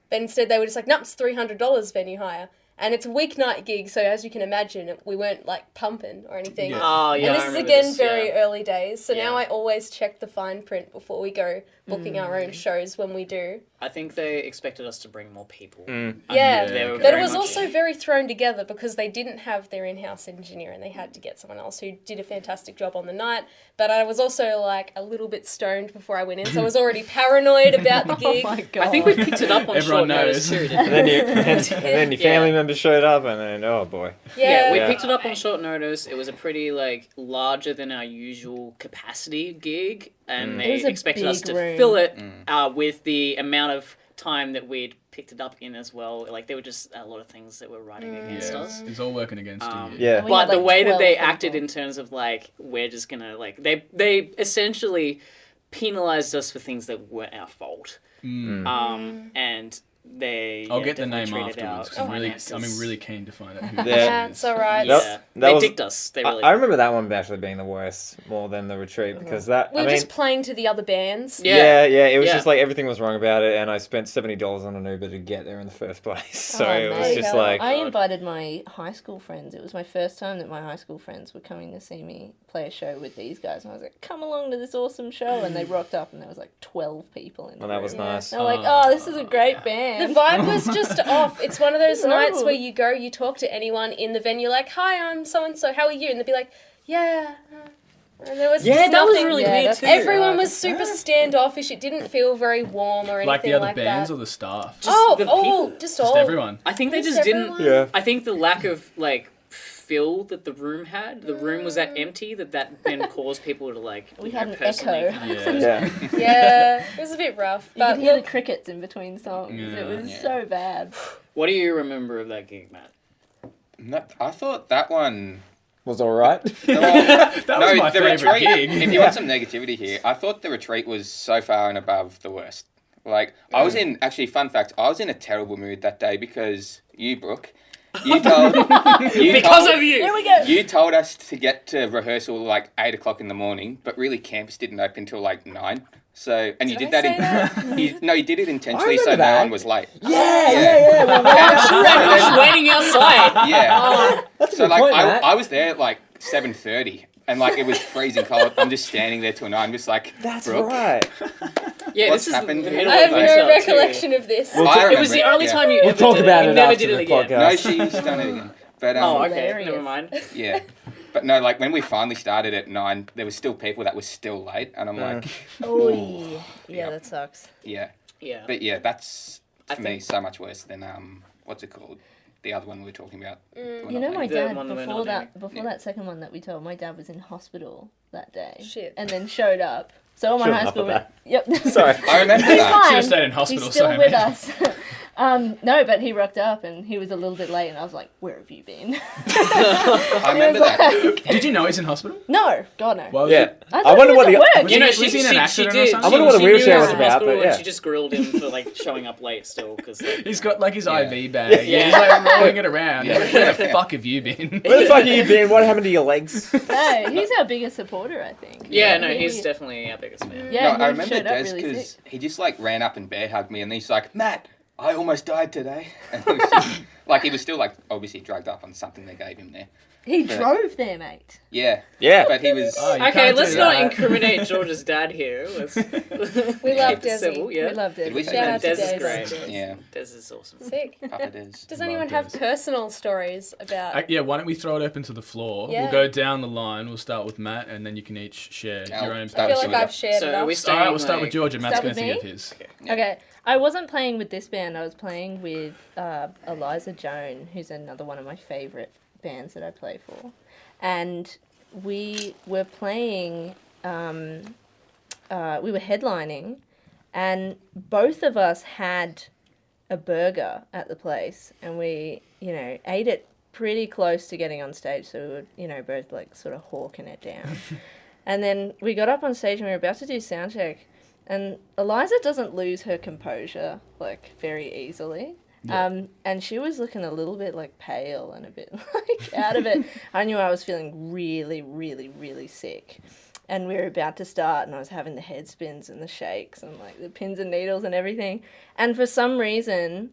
[SPEAKER 5] but instead they were just like, no, it's $300 venue hire. And it's a weeknight gig, so as you can imagine, we weren't like pumping or anything.
[SPEAKER 2] Yeah.
[SPEAKER 4] Oh, yeah.
[SPEAKER 5] And
[SPEAKER 4] I
[SPEAKER 5] this is
[SPEAKER 4] remember
[SPEAKER 5] again
[SPEAKER 4] this,
[SPEAKER 5] very
[SPEAKER 4] yeah.
[SPEAKER 5] early days, so now
[SPEAKER 4] Yeah.
[SPEAKER 5] I always check the fine print before we go booking our own shows when we do.
[SPEAKER 4] I think they expected us to bring more people.
[SPEAKER 5] Yeah,
[SPEAKER 4] They were
[SPEAKER 5] but
[SPEAKER 4] very
[SPEAKER 5] it was
[SPEAKER 4] much-
[SPEAKER 5] also very thrown together because they didn't have their in-house engineer and they had to get someone else who did a fantastic job on the night. But I was also like a little bit stoned before I went in, so I was already paranoid about the gig.
[SPEAKER 6] Oh my god.
[SPEAKER 4] I think we picked it up on
[SPEAKER 2] Everyone
[SPEAKER 4] short notice
[SPEAKER 2] knows.
[SPEAKER 4] too.
[SPEAKER 1] And then your family members showed up, and then oh boy.
[SPEAKER 4] Yeah, we
[SPEAKER 1] Yeah.
[SPEAKER 4] picked it up on short notice. It was a pretty like larger than our usual capacity gig, and
[SPEAKER 6] It
[SPEAKER 4] they
[SPEAKER 6] was a
[SPEAKER 4] expected us
[SPEAKER 6] big
[SPEAKER 4] to
[SPEAKER 6] room.
[SPEAKER 4] fill it with the amount of time that we'd picked it up in as well. Like there were just a lot of things that were riding against
[SPEAKER 2] Yeah,
[SPEAKER 4] us.
[SPEAKER 2] it's all working against you.
[SPEAKER 1] Yeah.
[SPEAKER 6] We
[SPEAKER 4] But
[SPEAKER 6] had,
[SPEAKER 4] the
[SPEAKER 6] like,
[SPEAKER 4] way that
[SPEAKER 6] 12
[SPEAKER 4] they
[SPEAKER 6] people.
[SPEAKER 4] acted in terms of like we're just gonna like they essentially penalized us for things that weren't our fault. And they
[SPEAKER 2] I'll
[SPEAKER 4] yeah,
[SPEAKER 2] get the
[SPEAKER 4] definitely
[SPEAKER 2] name
[SPEAKER 4] treated
[SPEAKER 2] afterwards.
[SPEAKER 4] our
[SPEAKER 2] 'Cause I'm
[SPEAKER 4] finances.
[SPEAKER 2] really keen to find out who
[SPEAKER 1] Yeah.
[SPEAKER 2] this
[SPEAKER 5] That's
[SPEAKER 2] is.
[SPEAKER 5] all right.
[SPEAKER 1] Nope.
[SPEAKER 4] Yeah,
[SPEAKER 1] That
[SPEAKER 4] they
[SPEAKER 1] was-
[SPEAKER 4] dicked us. They really.
[SPEAKER 1] I remember that one actually being the worst more than the retreat because that.
[SPEAKER 5] We
[SPEAKER 1] I
[SPEAKER 5] were
[SPEAKER 1] mean,
[SPEAKER 5] just playing to the other bands.
[SPEAKER 4] Yeah.
[SPEAKER 1] yeah, it was
[SPEAKER 4] Yeah.
[SPEAKER 1] just like everything was wrong about it, and I spent $70 on an Uber to get there in the first place. So
[SPEAKER 6] Oh,
[SPEAKER 1] it was
[SPEAKER 6] mate.
[SPEAKER 1] just like,
[SPEAKER 6] I invited my high school friends. It was my first time that my high school friends were coming to see me play a show with these guys. And I was like, come along to this awesome show. And they rocked up and there was like 12 people in the
[SPEAKER 1] well, that was
[SPEAKER 6] room.
[SPEAKER 1] nice.
[SPEAKER 6] They were like, oh, this is a great band.
[SPEAKER 5] The vibe was just off. It's one of those
[SPEAKER 6] No.
[SPEAKER 5] nights where you go, you talk to anyone in the venue, like, hi, I'm so-and-so, how are you? And they'd be like, yeah. And there was
[SPEAKER 4] Yeah,
[SPEAKER 5] just
[SPEAKER 4] that was
[SPEAKER 5] nothing.
[SPEAKER 4] really
[SPEAKER 6] Yeah,
[SPEAKER 4] weird
[SPEAKER 6] that's
[SPEAKER 4] too.
[SPEAKER 5] Everyone was super standoffish. It didn't feel very warm or anything
[SPEAKER 2] Like the other
[SPEAKER 5] like
[SPEAKER 2] bands
[SPEAKER 5] that.
[SPEAKER 2] or the staff?
[SPEAKER 4] Just the people.
[SPEAKER 5] Just
[SPEAKER 2] Just
[SPEAKER 5] all.
[SPEAKER 2] everyone.
[SPEAKER 4] I think they
[SPEAKER 5] Just
[SPEAKER 4] just didn't.
[SPEAKER 5] everyone?
[SPEAKER 1] Yeah.
[SPEAKER 4] I think the lack of like fill that the room had. The room was that empty that then caused people to like.
[SPEAKER 6] We
[SPEAKER 4] you
[SPEAKER 6] had
[SPEAKER 4] know,
[SPEAKER 6] an
[SPEAKER 4] personally
[SPEAKER 6] echo.
[SPEAKER 4] kind of-
[SPEAKER 2] Yeah.
[SPEAKER 1] Yeah.
[SPEAKER 5] Yeah, it was a bit rough.
[SPEAKER 6] You
[SPEAKER 5] But
[SPEAKER 6] could hear
[SPEAKER 5] look,
[SPEAKER 6] the crickets in between songs.
[SPEAKER 2] Yeah.
[SPEAKER 6] It was
[SPEAKER 3] Yeah.
[SPEAKER 6] so bad.
[SPEAKER 4] What do you remember of that gig, Matt?
[SPEAKER 3] I thought that one.
[SPEAKER 1] Was all right.
[SPEAKER 2] That was my
[SPEAKER 3] the
[SPEAKER 2] favourite
[SPEAKER 3] retreat.
[SPEAKER 2] gig.
[SPEAKER 3] If you want some negativity here, I thought the retreat was so far and above the worst. Like I was in. Actually, fun fact: I was in a terrible mood that day because you, Brooke, you told
[SPEAKER 4] Because of you.
[SPEAKER 6] Here we go.
[SPEAKER 3] You told us to get to rehearsal like 8 o'clock in the morning, but really campus didn't open until like 9. So, and you
[SPEAKER 5] Did
[SPEAKER 3] did
[SPEAKER 5] I
[SPEAKER 3] that
[SPEAKER 5] say
[SPEAKER 3] in... you did it intentionally so
[SPEAKER 1] remember
[SPEAKER 3] no
[SPEAKER 1] that.
[SPEAKER 3] one was late.
[SPEAKER 1] Yeah.
[SPEAKER 4] I'm just waiting outside.
[SPEAKER 3] Yeah.
[SPEAKER 1] That's a
[SPEAKER 3] So
[SPEAKER 1] good
[SPEAKER 3] like
[SPEAKER 1] point, Matt.
[SPEAKER 3] I was there at like 7:30 and like it was freezing cold. I'm just standing there till 9, just like
[SPEAKER 1] That's
[SPEAKER 3] Brooke,
[SPEAKER 1] right.
[SPEAKER 4] Yeah,
[SPEAKER 3] What's
[SPEAKER 4] this is
[SPEAKER 3] happened?
[SPEAKER 4] the middle
[SPEAKER 5] I have
[SPEAKER 4] of
[SPEAKER 5] no
[SPEAKER 4] myself,
[SPEAKER 5] recollection of this.
[SPEAKER 1] We'll
[SPEAKER 3] I
[SPEAKER 1] talk-
[SPEAKER 4] It was the
[SPEAKER 3] remember
[SPEAKER 4] only
[SPEAKER 3] yeah.
[SPEAKER 4] time you
[SPEAKER 1] We'll
[SPEAKER 4] ever
[SPEAKER 1] talk
[SPEAKER 4] did
[SPEAKER 1] about
[SPEAKER 4] it.
[SPEAKER 1] it
[SPEAKER 4] You never
[SPEAKER 1] after
[SPEAKER 4] did it
[SPEAKER 1] the
[SPEAKER 4] again.
[SPEAKER 1] podcast.
[SPEAKER 3] No, she's done it again. But
[SPEAKER 4] Oh, okay.
[SPEAKER 6] Hilarious.
[SPEAKER 4] Never mind.
[SPEAKER 3] yeah. But no, like when we finally started at 9, there was still people that were still late, and I'm like,
[SPEAKER 6] Oh,
[SPEAKER 3] Ooh.
[SPEAKER 6] yeah,
[SPEAKER 3] Yep.
[SPEAKER 6] that sucks.
[SPEAKER 3] yeah.
[SPEAKER 4] Yeah.
[SPEAKER 3] But yeah, that's
[SPEAKER 4] I
[SPEAKER 3] to me
[SPEAKER 4] think-
[SPEAKER 3] so much worse than what's it called? The other one we were talking about.
[SPEAKER 6] You know, my
[SPEAKER 4] The
[SPEAKER 6] dad
[SPEAKER 4] one that we're
[SPEAKER 6] before
[SPEAKER 4] not
[SPEAKER 6] that
[SPEAKER 3] Yeah.
[SPEAKER 6] second one that we told, my dad was in hospital that day.
[SPEAKER 5] Shit.
[SPEAKER 6] And then showed up. So all my
[SPEAKER 1] Shouldn't
[SPEAKER 6] high
[SPEAKER 1] laugh
[SPEAKER 6] school.
[SPEAKER 1] at
[SPEAKER 6] Yep.
[SPEAKER 1] Sorry.
[SPEAKER 3] I remember
[SPEAKER 6] He's
[SPEAKER 3] that.
[SPEAKER 6] fine.
[SPEAKER 2] Should've stayed in hospital,
[SPEAKER 6] He's still
[SPEAKER 2] sorry,
[SPEAKER 6] with
[SPEAKER 2] mate.
[SPEAKER 6] us. No, but he rocked up and he was a little bit late, and I was like, "Where have you been?"
[SPEAKER 3] I remember that.
[SPEAKER 2] Did you know he's in hospital?
[SPEAKER 6] No, God no.
[SPEAKER 2] Why was
[SPEAKER 1] Yeah.
[SPEAKER 2] it-
[SPEAKER 6] I,
[SPEAKER 1] I wonder what
[SPEAKER 6] the
[SPEAKER 1] the.
[SPEAKER 6] work.
[SPEAKER 2] You know, was he in an accident or
[SPEAKER 4] did.
[SPEAKER 2] something?
[SPEAKER 1] I wonder what the
[SPEAKER 4] She knew
[SPEAKER 1] wheelchair
[SPEAKER 4] he
[SPEAKER 1] was
[SPEAKER 4] in
[SPEAKER 1] about,
[SPEAKER 4] hospital
[SPEAKER 1] but yeah.
[SPEAKER 4] and she just grilled him for like showing up late still because
[SPEAKER 2] He's got like his
[SPEAKER 3] Yeah.
[SPEAKER 2] IV bag.
[SPEAKER 4] Yeah.
[SPEAKER 2] He's like rolling it around.
[SPEAKER 3] Yeah.
[SPEAKER 2] Where the fuck have you been?
[SPEAKER 1] Where the fuck have you been? What happened to your legs?
[SPEAKER 6] No, he's our biggest supporter, I think.
[SPEAKER 4] Yeah, no,
[SPEAKER 6] He-
[SPEAKER 4] he's definitely our biggest fan.
[SPEAKER 6] Yeah,
[SPEAKER 3] No, I
[SPEAKER 6] he
[SPEAKER 3] remember
[SPEAKER 6] showed up
[SPEAKER 3] Des
[SPEAKER 6] really
[SPEAKER 3] because
[SPEAKER 6] sick.
[SPEAKER 3] he just like ran up and bear hugged me, and he's like, "Matt, I almost died today." And he was just, like he was still like obviously drugged up on something they gave him there.
[SPEAKER 6] He
[SPEAKER 3] But-
[SPEAKER 6] drove there, mate.
[SPEAKER 3] Yeah,
[SPEAKER 1] Yeah.
[SPEAKER 3] but he was.
[SPEAKER 2] Oh, you
[SPEAKER 4] Okay,
[SPEAKER 2] can't
[SPEAKER 4] let's
[SPEAKER 2] do
[SPEAKER 4] not
[SPEAKER 2] that.
[SPEAKER 4] incriminate George's dad here. Let's
[SPEAKER 5] We love
[SPEAKER 4] keep it civil,
[SPEAKER 5] Desi.
[SPEAKER 4] yeah.
[SPEAKER 6] We loved it.
[SPEAKER 3] Did we
[SPEAKER 5] Shout out to
[SPEAKER 4] Des
[SPEAKER 5] Des.
[SPEAKER 4] is great.
[SPEAKER 3] Yeah.
[SPEAKER 4] Des is awesome.
[SPEAKER 5] Sick.
[SPEAKER 3] Papa Des.
[SPEAKER 5] Does anyone have
[SPEAKER 2] Des.
[SPEAKER 5] personal stories about?
[SPEAKER 2] Yeah, why don't we throw it open to the floor?
[SPEAKER 5] Yeah.
[SPEAKER 2] We'll go down the line. We'll start with Matt, and then you can each share
[SPEAKER 3] I'll
[SPEAKER 2] your own.
[SPEAKER 3] start
[SPEAKER 5] I feel
[SPEAKER 3] with
[SPEAKER 5] like
[SPEAKER 3] Georgia.
[SPEAKER 5] I've shared
[SPEAKER 4] So are
[SPEAKER 5] enough.
[SPEAKER 4] we
[SPEAKER 2] All
[SPEAKER 4] starting
[SPEAKER 2] right, we'll start with
[SPEAKER 4] like-
[SPEAKER 2] George, and Matt's
[SPEAKER 6] Start
[SPEAKER 2] going to
[SPEAKER 6] with
[SPEAKER 2] give
[SPEAKER 6] me?
[SPEAKER 2] his.
[SPEAKER 3] Yeah.
[SPEAKER 6] Okay, I wasn't playing with this band. I was playing with Eliza Joan, who's another one of my favourite bands that I play for. And we were playing, we were headlining, and both of us had a burger at the place, and we, ate it pretty close to getting on stage, so we were, both like sort of hawking it down. And then we got up on stage and we were about to do sound check, and Eliza doesn't lose her composure like very easily. And she was looking a little bit like pale and a bit like out of it. I knew I was feeling really, really, really sick. And we were about to start, and I was having the head spins and the shakes and like the pins and needles and everything. And for some reason,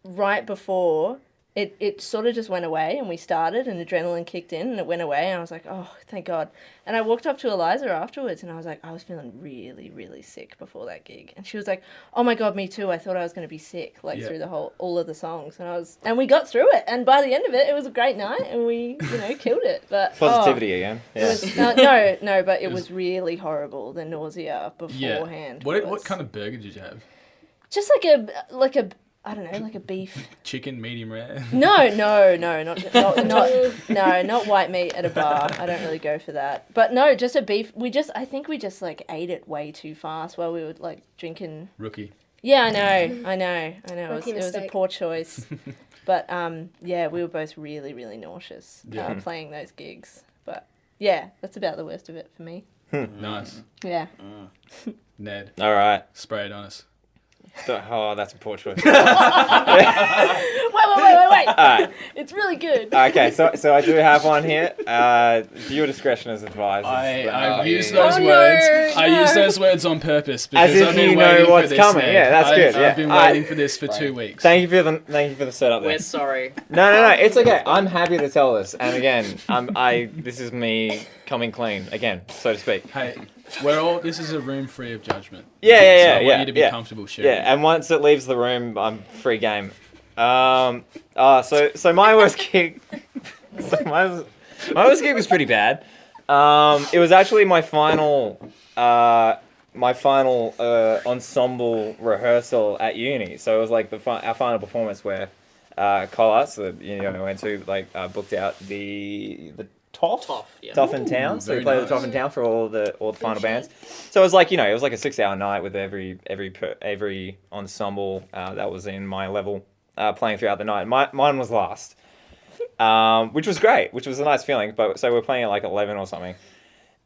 [SPEAKER 6] right before, it sort of just went away, and we started, and adrenaline kicked in, and it went away, and I was like, oh, thank God. And I walked up to Eliza afterwards, and I was like, I was feeling really, really sick before that gig. And she was like, oh my God, me too. I thought I was going to be sick, like through all of the songs. And we got through it, and by the end of it, it was a great night, and we, killed it. But
[SPEAKER 1] Positivity again.
[SPEAKER 6] It
[SPEAKER 1] Yeah.
[SPEAKER 6] was, no, but it was really horrible, the nausea beforehand.
[SPEAKER 2] What
[SPEAKER 6] was
[SPEAKER 2] kind of burger did you have?
[SPEAKER 6] Just like a I don't know, like a beef.
[SPEAKER 2] Chicken, medium rare.
[SPEAKER 6] No, not white meat at a bar. I don't really go for that. But no, just a beef. I think we just like ate it way too fast while we were like drinking.
[SPEAKER 2] Rookie.
[SPEAKER 6] Yeah, I know.
[SPEAKER 5] Rookie
[SPEAKER 6] It was a
[SPEAKER 5] mistake.
[SPEAKER 6] poor choice. But yeah, we were both really, really nauseous
[SPEAKER 2] Yeah.
[SPEAKER 6] playing those gigs. But yeah, that's about the worst of it for me.
[SPEAKER 2] Nice.
[SPEAKER 6] Yeah.
[SPEAKER 2] Ned,
[SPEAKER 1] All right.
[SPEAKER 2] spray it on us.
[SPEAKER 1] Oh, that's a poor choice.
[SPEAKER 6] Wait.
[SPEAKER 1] All right.
[SPEAKER 6] It's really good.
[SPEAKER 1] Okay, so I do have one here. Viewer discretion is advised.
[SPEAKER 2] I used
[SPEAKER 3] yeah.
[SPEAKER 2] those
[SPEAKER 5] Oh,
[SPEAKER 2] words.
[SPEAKER 5] no,
[SPEAKER 2] I
[SPEAKER 5] no.
[SPEAKER 2] used those words on purpose
[SPEAKER 1] As
[SPEAKER 2] because
[SPEAKER 1] if
[SPEAKER 2] I've been
[SPEAKER 1] you know
[SPEAKER 2] waiting
[SPEAKER 1] what's
[SPEAKER 2] for this.
[SPEAKER 1] coming.
[SPEAKER 2] Ned.
[SPEAKER 1] Yeah, that's good, yeah.
[SPEAKER 2] I've been
[SPEAKER 1] I-
[SPEAKER 2] waiting for this for 2 weeks.
[SPEAKER 1] Thank you for the setup there.
[SPEAKER 4] We're sorry.
[SPEAKER 1] No, it's okay. I'm happy to tell this. And again, this is me coming clean again, so to speak.
[SPEAKER 2] Hey, this is a room free of judgment.
[SPEAKER 1] Yeah,
[SPEAKER 2] So I want you to be comfortable sharing.
[SPEAKER 1] Yeah, and once it leaves the room, I'm free game. So my worst gig, my worst gig was pretty bad. It was actually my final ensemble rehearsal at uni. So it was like our final performance where Collards, went to booked out the
[SPEAKER 4] Toff, yeah.
[SPEAKER 1] Toff in town. So we
[SPEAKER 2] very
[SPEAKER 1] played
[SPEAKER 2] nice.
[SPEAKER 1] the Toff in town for all the final bands. So it was like, it was like a 6-hour night with every ensemble that was in my level playing throughout the night. Mine was last, which was great, which was a nice feeling. But so we're playing at like 11 or something.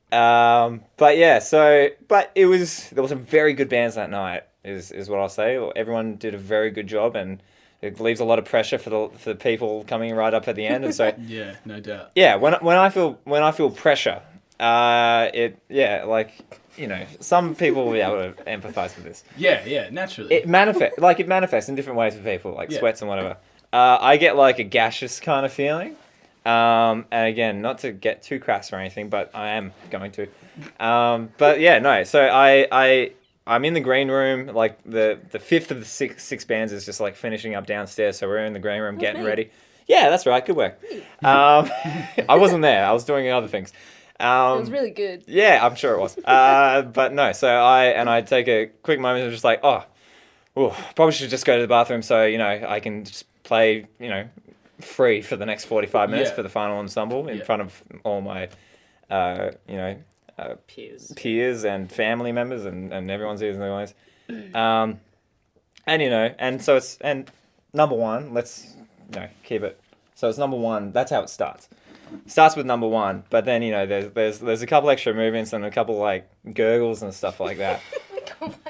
[SPEAKER 1] But there was some very good bands that night. Is what I'll say. Everyone did a very good job, and it leaves a lot of pressure for the people coming right up at the end. And so
[SPEAKER 2] Yeah, no doubt.
[SPEAKER 1] yeah, when I feel pressure, like, some people will be able to empathize with this.
[SPEAKER 2] Yeah, naturally.
[SPEAKER 1] It manifests in different ways for people, like sweats and whatever. I get like a gaseous kind of feeling. And again, not to get too crass or anything, but I am going to. But yeah, no. So I'm in the green room. Like the fifth of the six bands is just like finishing up downstairs. So we're in the green room getting ready. Yeah, that's right. Good work. I wasn't there. I was doing other things.
[SPEAKER 5] It was really good.
[SPEAKER 1] Yeah, I'm sure it was. But no. So I take a quick moment of just like, probably should just go to the bathroom so I can just play free for the next 45 minutes for the final ensemble in front of all my peers and family members and everyone's ears and their eyes. And so it's number one. Let's keep it. So it's number one. That's how it starts. Starts with number one, but then there's a couple extra movements and a couple like gurgles and stuff like that.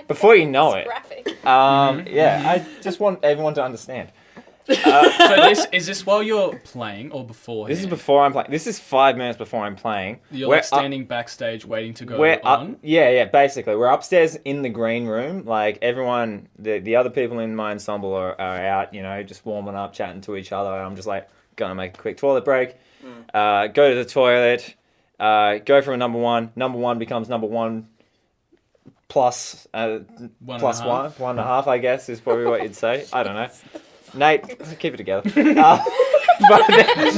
[SPEAKER 1] Before you know it,
[SPEAKER 5] graphic.
[SPEAKER 1] I just want everyone to understand.
[SPEAKER 2] So is this while you're playing or before?
[SPEAKER 1] This is before I'm playing. This is 5 minutes before I'm playing.
[SPEAKER 2] You're like standing backstage waiting to go on?
[SPEAKER 1] Yeah, basically. We're upstairs in the green room. Like, everyone, the other people in my ensemble are out, just warming up, chatting to each other. I'm just like, gonna make a quick toilet break. Go to the toilet. Go for a number one. Number one becomes number one plus one and a half, I guess, is probably what you'd say. I don't know. Nate, keep it together. But
[SPEAKER 2] there's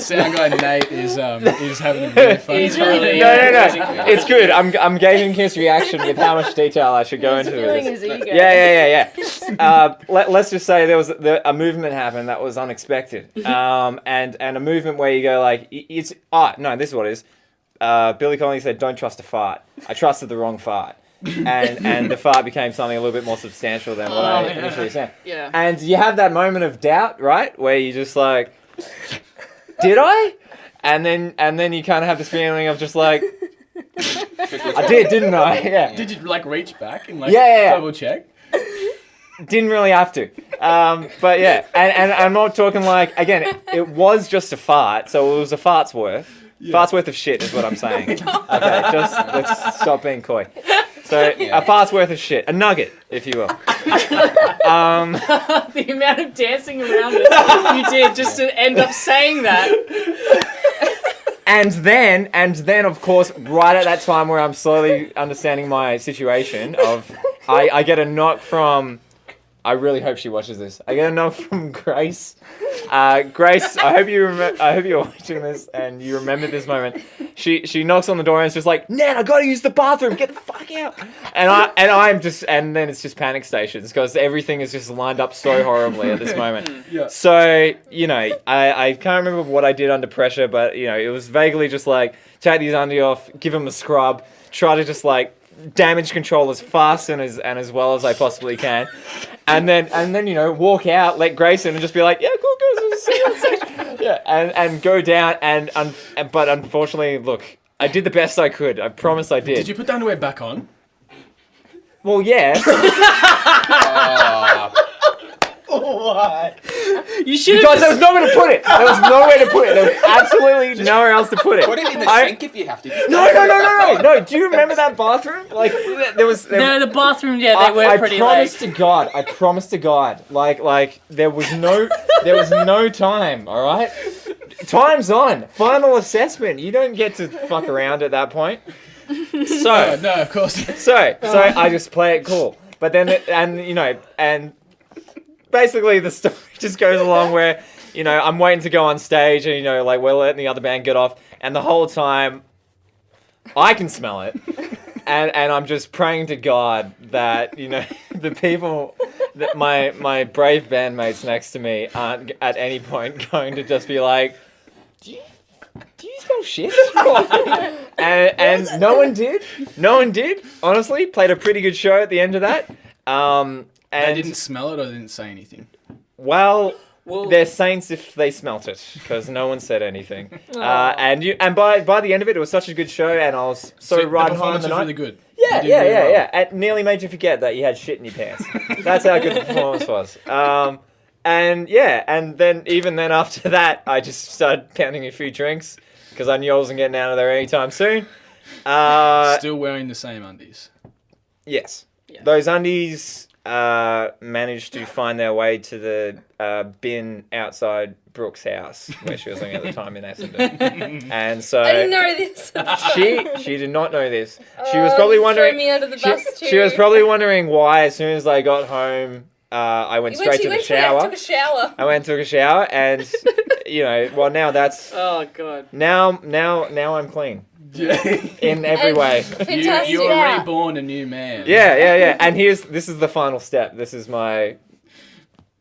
[SPEAKER 2] sound guy Nate is having a really fun.
[SPEAKER 4] He's really
[SPEAKER 1] no. It's good. I'm gauging his reaction with how much detail I should go into
[SPEAKER 6] feeling
[SPEAKER 1] this.
[SPEAKER 6] his ego.
[SPEAKER 1] Yeah. Let's just say there was a movement happened that was unexpected. And a movement where you go like, this is what it is. Billy Connolly said, "Don't trust a fart." I trusted the wrong fart. And the fart became something a little bit more substantial than what I initially said.
[SPEAKER 4] Yeah.
[SPEAKER 1] And you have that moment of doubt, right? Where you just like, did I? And then you kind of have this feeling of just like, I did, didn't I? Yeah.
[SPEAKER 2] Did you like reach back and double check?
[SPEAKER 1] Didn't really have to. But yeah. And I'm not talking like, again, it was just a fart, so it was a fart's worth. Yeah. Fart's worth of shit is what I'm saying. Okay, just let's stop being coy. So a fart's worth of shit, a nugget, if you will.
[SPEAKER 4] The amount of dancing around it you did just to end up saying that.
[SPEAKER 1] And then of course, right at that time where I'm slowly understanding my situation, I get a knock from. I really hope she watches this. I get a knock from Grace. Grace, I hope you're watching this and you remember this moment. She knocks on the door and it's just like, "Ned, I gotta use the bathroom. Get the fuck out!" And then it's just panic stations because everything is just lined up so horribly at this moment.
[SPEAKER 2] Yeah.
[SPEAKER 1] So I can't remember what I did under pressure, but it was vaguely just like take these undie off, give them a scrub, try to just like damage control as fast and as well as I possibly can. And then walk out, let Grace in, and just be like, "Yeah, cool, guys, see you on stage." Yeah, and go down, but unfortunately, look, I did the best I could. I promise I did.
[SPEAKER 2] Did you put the underwear back on?
[SPEAKER 1] Well, yes.
[SPEAKER 2] Why?
[SPEAKER 4] You should
[SPEAKER 1] Because there was nowhere to put it. There was nowhere to put it. There was absolutely nowhere else to put it.
[SPEAKER 3] Put it in the sink if you have to.
[SPEAKER 1] No. Do you remember that bathroom? Like there was.
[SPEAKER 4] The bathroom. Yeah, they were pretty.
[SPEAKER 1] I promise to God. Like there was no time. All right. Time's on. Final assessment. You don't get to fuck around at that point. So
[SPEAKER 2] no, of course.
[SPEAKER 1] So I just play it cool. But then and basically the story just goes along where I'm waiting to go on stage and like we're letting the other band get off, and the whole time I can smell it, and I'm just praying to God that the people that my brave bandmates next to me aren't at any point going to just be like, do you smell shit? and no one did. Honestly, played a pretty good show at the end of that.
[SPEAKER 2] They didn't smell it or they didn't say anything?
[SPEAKER 1] Well, they're saints if they smelt it, because no one said anything. And by the end of it, it was such a good show, and I was so riding home in the night.
[SPEAKER 2] Really good.
[SPEAKER 1] Yeah. It nearly made you forget that you had shit in your pants. That's how good the performance was. And yeah, and then even then after that, I just started pounding a few drinks because I knew I wasn't getting out of there anytime soon.
[SPEAKER 2] Still wearing the same undies.
[SPEAKER 1] Yes.
[SPEAKER 4] Yeah.
[SPEAKER 1] Those undies managed to find their way to the bin outside Brooke's house where she was living at the time in Essendon. And so
[SPEAKER 5] I didn't know this.
[SPEAKER 1] she did not know this. She was probably
[SPEAKER 5] you
[SPEAKER 1] wondering.
[SPEAKER 5] threw me under the bus too.
[SPEAKER 1] She was probably wondering why as soon as I got home I went straight to the shower.
[SPEAKER 5] Took a shower.
[SPEAKER 1] I went and took a shower and now that's
[SPEAKER 4] Oh god.
[SPEAKER 1] now I'm clean
[SPEAKER 2] Yeah.
[SPEAKER 1] in every way.
[SPEAKER 5] Fantastic.
[SPEAKER 2] You were
[SPEAKER 6] Yeah.
[SPEAKER 2] reborn a new man.
[SPEAKER 1] Yeah. And this is the final step. This is my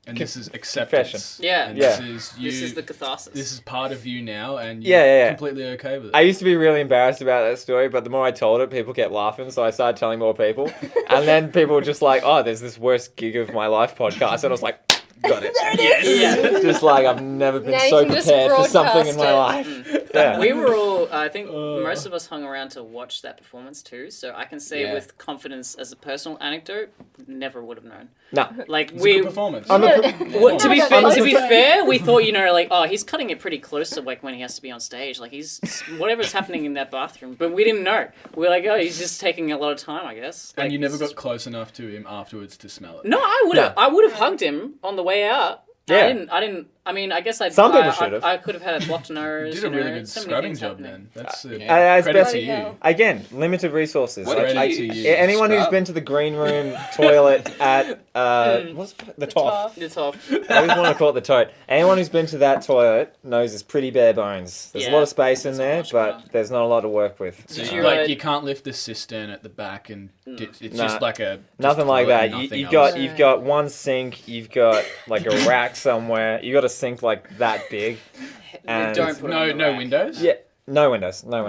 [SPEAKER 2] And this is acceptance.
[SPEAKER 4] Yeah.
[SPEAKER 2] And
[SPEAKER 1] Yeah.
[SPEAKER 2] this is you.
[SPEAKER 4] This is the catharsis.
[SPEAKER 2] This is part of you now, and you're
[SPEAKER 1] Yeah.
[SPEAKER 2] completely okay with it.
[SPEAKER 1] I used to be really embarrassed about that story, but the more I told it, people kept laughing, so I started telling more people. And then people were just like, oh, there's this worst gig of my life podcast. And I was like, got it.
[SPEAKER 4] Yeah.
[SPEAKER 1] Just like I've never been
[SPEAKER 5] Now you
[SPEAKER 1] so
[SPEAKER 5] can just
[SPEAKER 1] prepared for something in my
[SPEAKER 5] broadcast
[SPEAKER 1] life. Yeah.
[SPEAKER 4] We were all, I think most of us hung around to watch that performance too, so I can say
[SPEAKER 3] Yeah.
[SPEAKER 4] with confidence as a personal anecdote, never would have known.
[SPEAKER 1] No.
[SPEAKER 4] Like,
[SPEAKER 2] It's a good performance.
[SPEAKER 1] I'm a
[SPEAKER 4] Well, to be
[SPEAKER 6] Yeah,
[SPEAKER 4] fair,
[SPEAKER 6] that's
[SPEAKER 4] to be
[SPEAKER 6] right.
[SPEAKER 4] fair, we thought like, oh, he's cutting it pretty close to like when he has to be on stage. Like he's whatever's happening in that bathroom, but we didn't know. We were like, oh, he's just taking a lot of time, I guess.
[SPEAKER 2] and
[SPEAKER 4] Like,
[SPEAKER 2] you never
[SPEAKER 4] it's
[SPEAKER 2] got
[SPEAKER 4] just-
[SPEAKER 2] close enough to him afterwards to smell it.
[SPEAKER 4] No, I would have hugged him on the way out.
[SPEAKER 1] Yeah.
[SPEAKER 4] I didn't. I mean, I guess
[SPEAKER 1] Some people should have.
[SPEAKER 4] I could have had a blocked nose.
[SPEAKER 2] You did a really good
[SPEAKER 4] so many
[SPEAKER 2] scrubbing
[SPEAKER 4] things
[SPEAKER 2] job
[SPEAKER 4] happening.
[SPEAKER 2] then. That's
[SPEAKER 1] It's
[SPEAKER 2] credit
[SPEAKER 1] best-
[SPEAKER 2] to you.
[SPEAKER 5] Hell.
[SPEAKER 1] Again, limited resources.
[SPEAKER 3] What
[SPEAKER 2] did
[SPEAKER 1] Like,
[SPEAKER 2] you use?
[SPEAKER 1] anyone who's
[SPEAKER 3] Scrub?
[SPEAKER 1] been to the green room toilet at what's the top?
[SPEAKER 4] It's off.
[SPEAKER 1] I always want to call it the tote. Anyone who's been to that toilet knows it's pretty bare bones. There's a
[SPEAKER 4] Yeah,
[SPEAKER 1] lot of space in
[SPEAKER 4] it's
[SPEAKER 1] there,
[SPEAKER 4] much
[SPEAKER 1] but
[SPEAKER 4] better.
[SPEAKER 1] there's not a lot to work with.
[SPEAKER 2] So
[SPEAKER 4] Did
[SPEAKER 2] you,
[SPEAKER 4] you,
[SPEAKER 2] like
[SPEAKER 4] uh,
[SPEAKER 2] you can't lift the cistern at the back and it's
[SPEAKER 1] Nah,
[SPEAKER 2] just like a
[SPEAKER 1] Nothing
[SPEAKER 2] just
[SPEAKER 1] like
[SPEAKER 2] toilet
[SPEAKER 1] that.
[SPEAKER 2] and
[SPEAKER 1] You,
[SPEAKER 2] nothing
[SPEAKER 1] you've
[SPEAKER 2] else.
[SPEAKER 1] got you've got one sink. You've got like a rack somewhere. You got a sink like that big. And
[SPEAKER 4] Don't put it on the
[SPEAKER 2] no
[SPEAKER 4] rack.
[SPEAKER 2] windows.
[SPEAKER 1] yeah, no windows. No,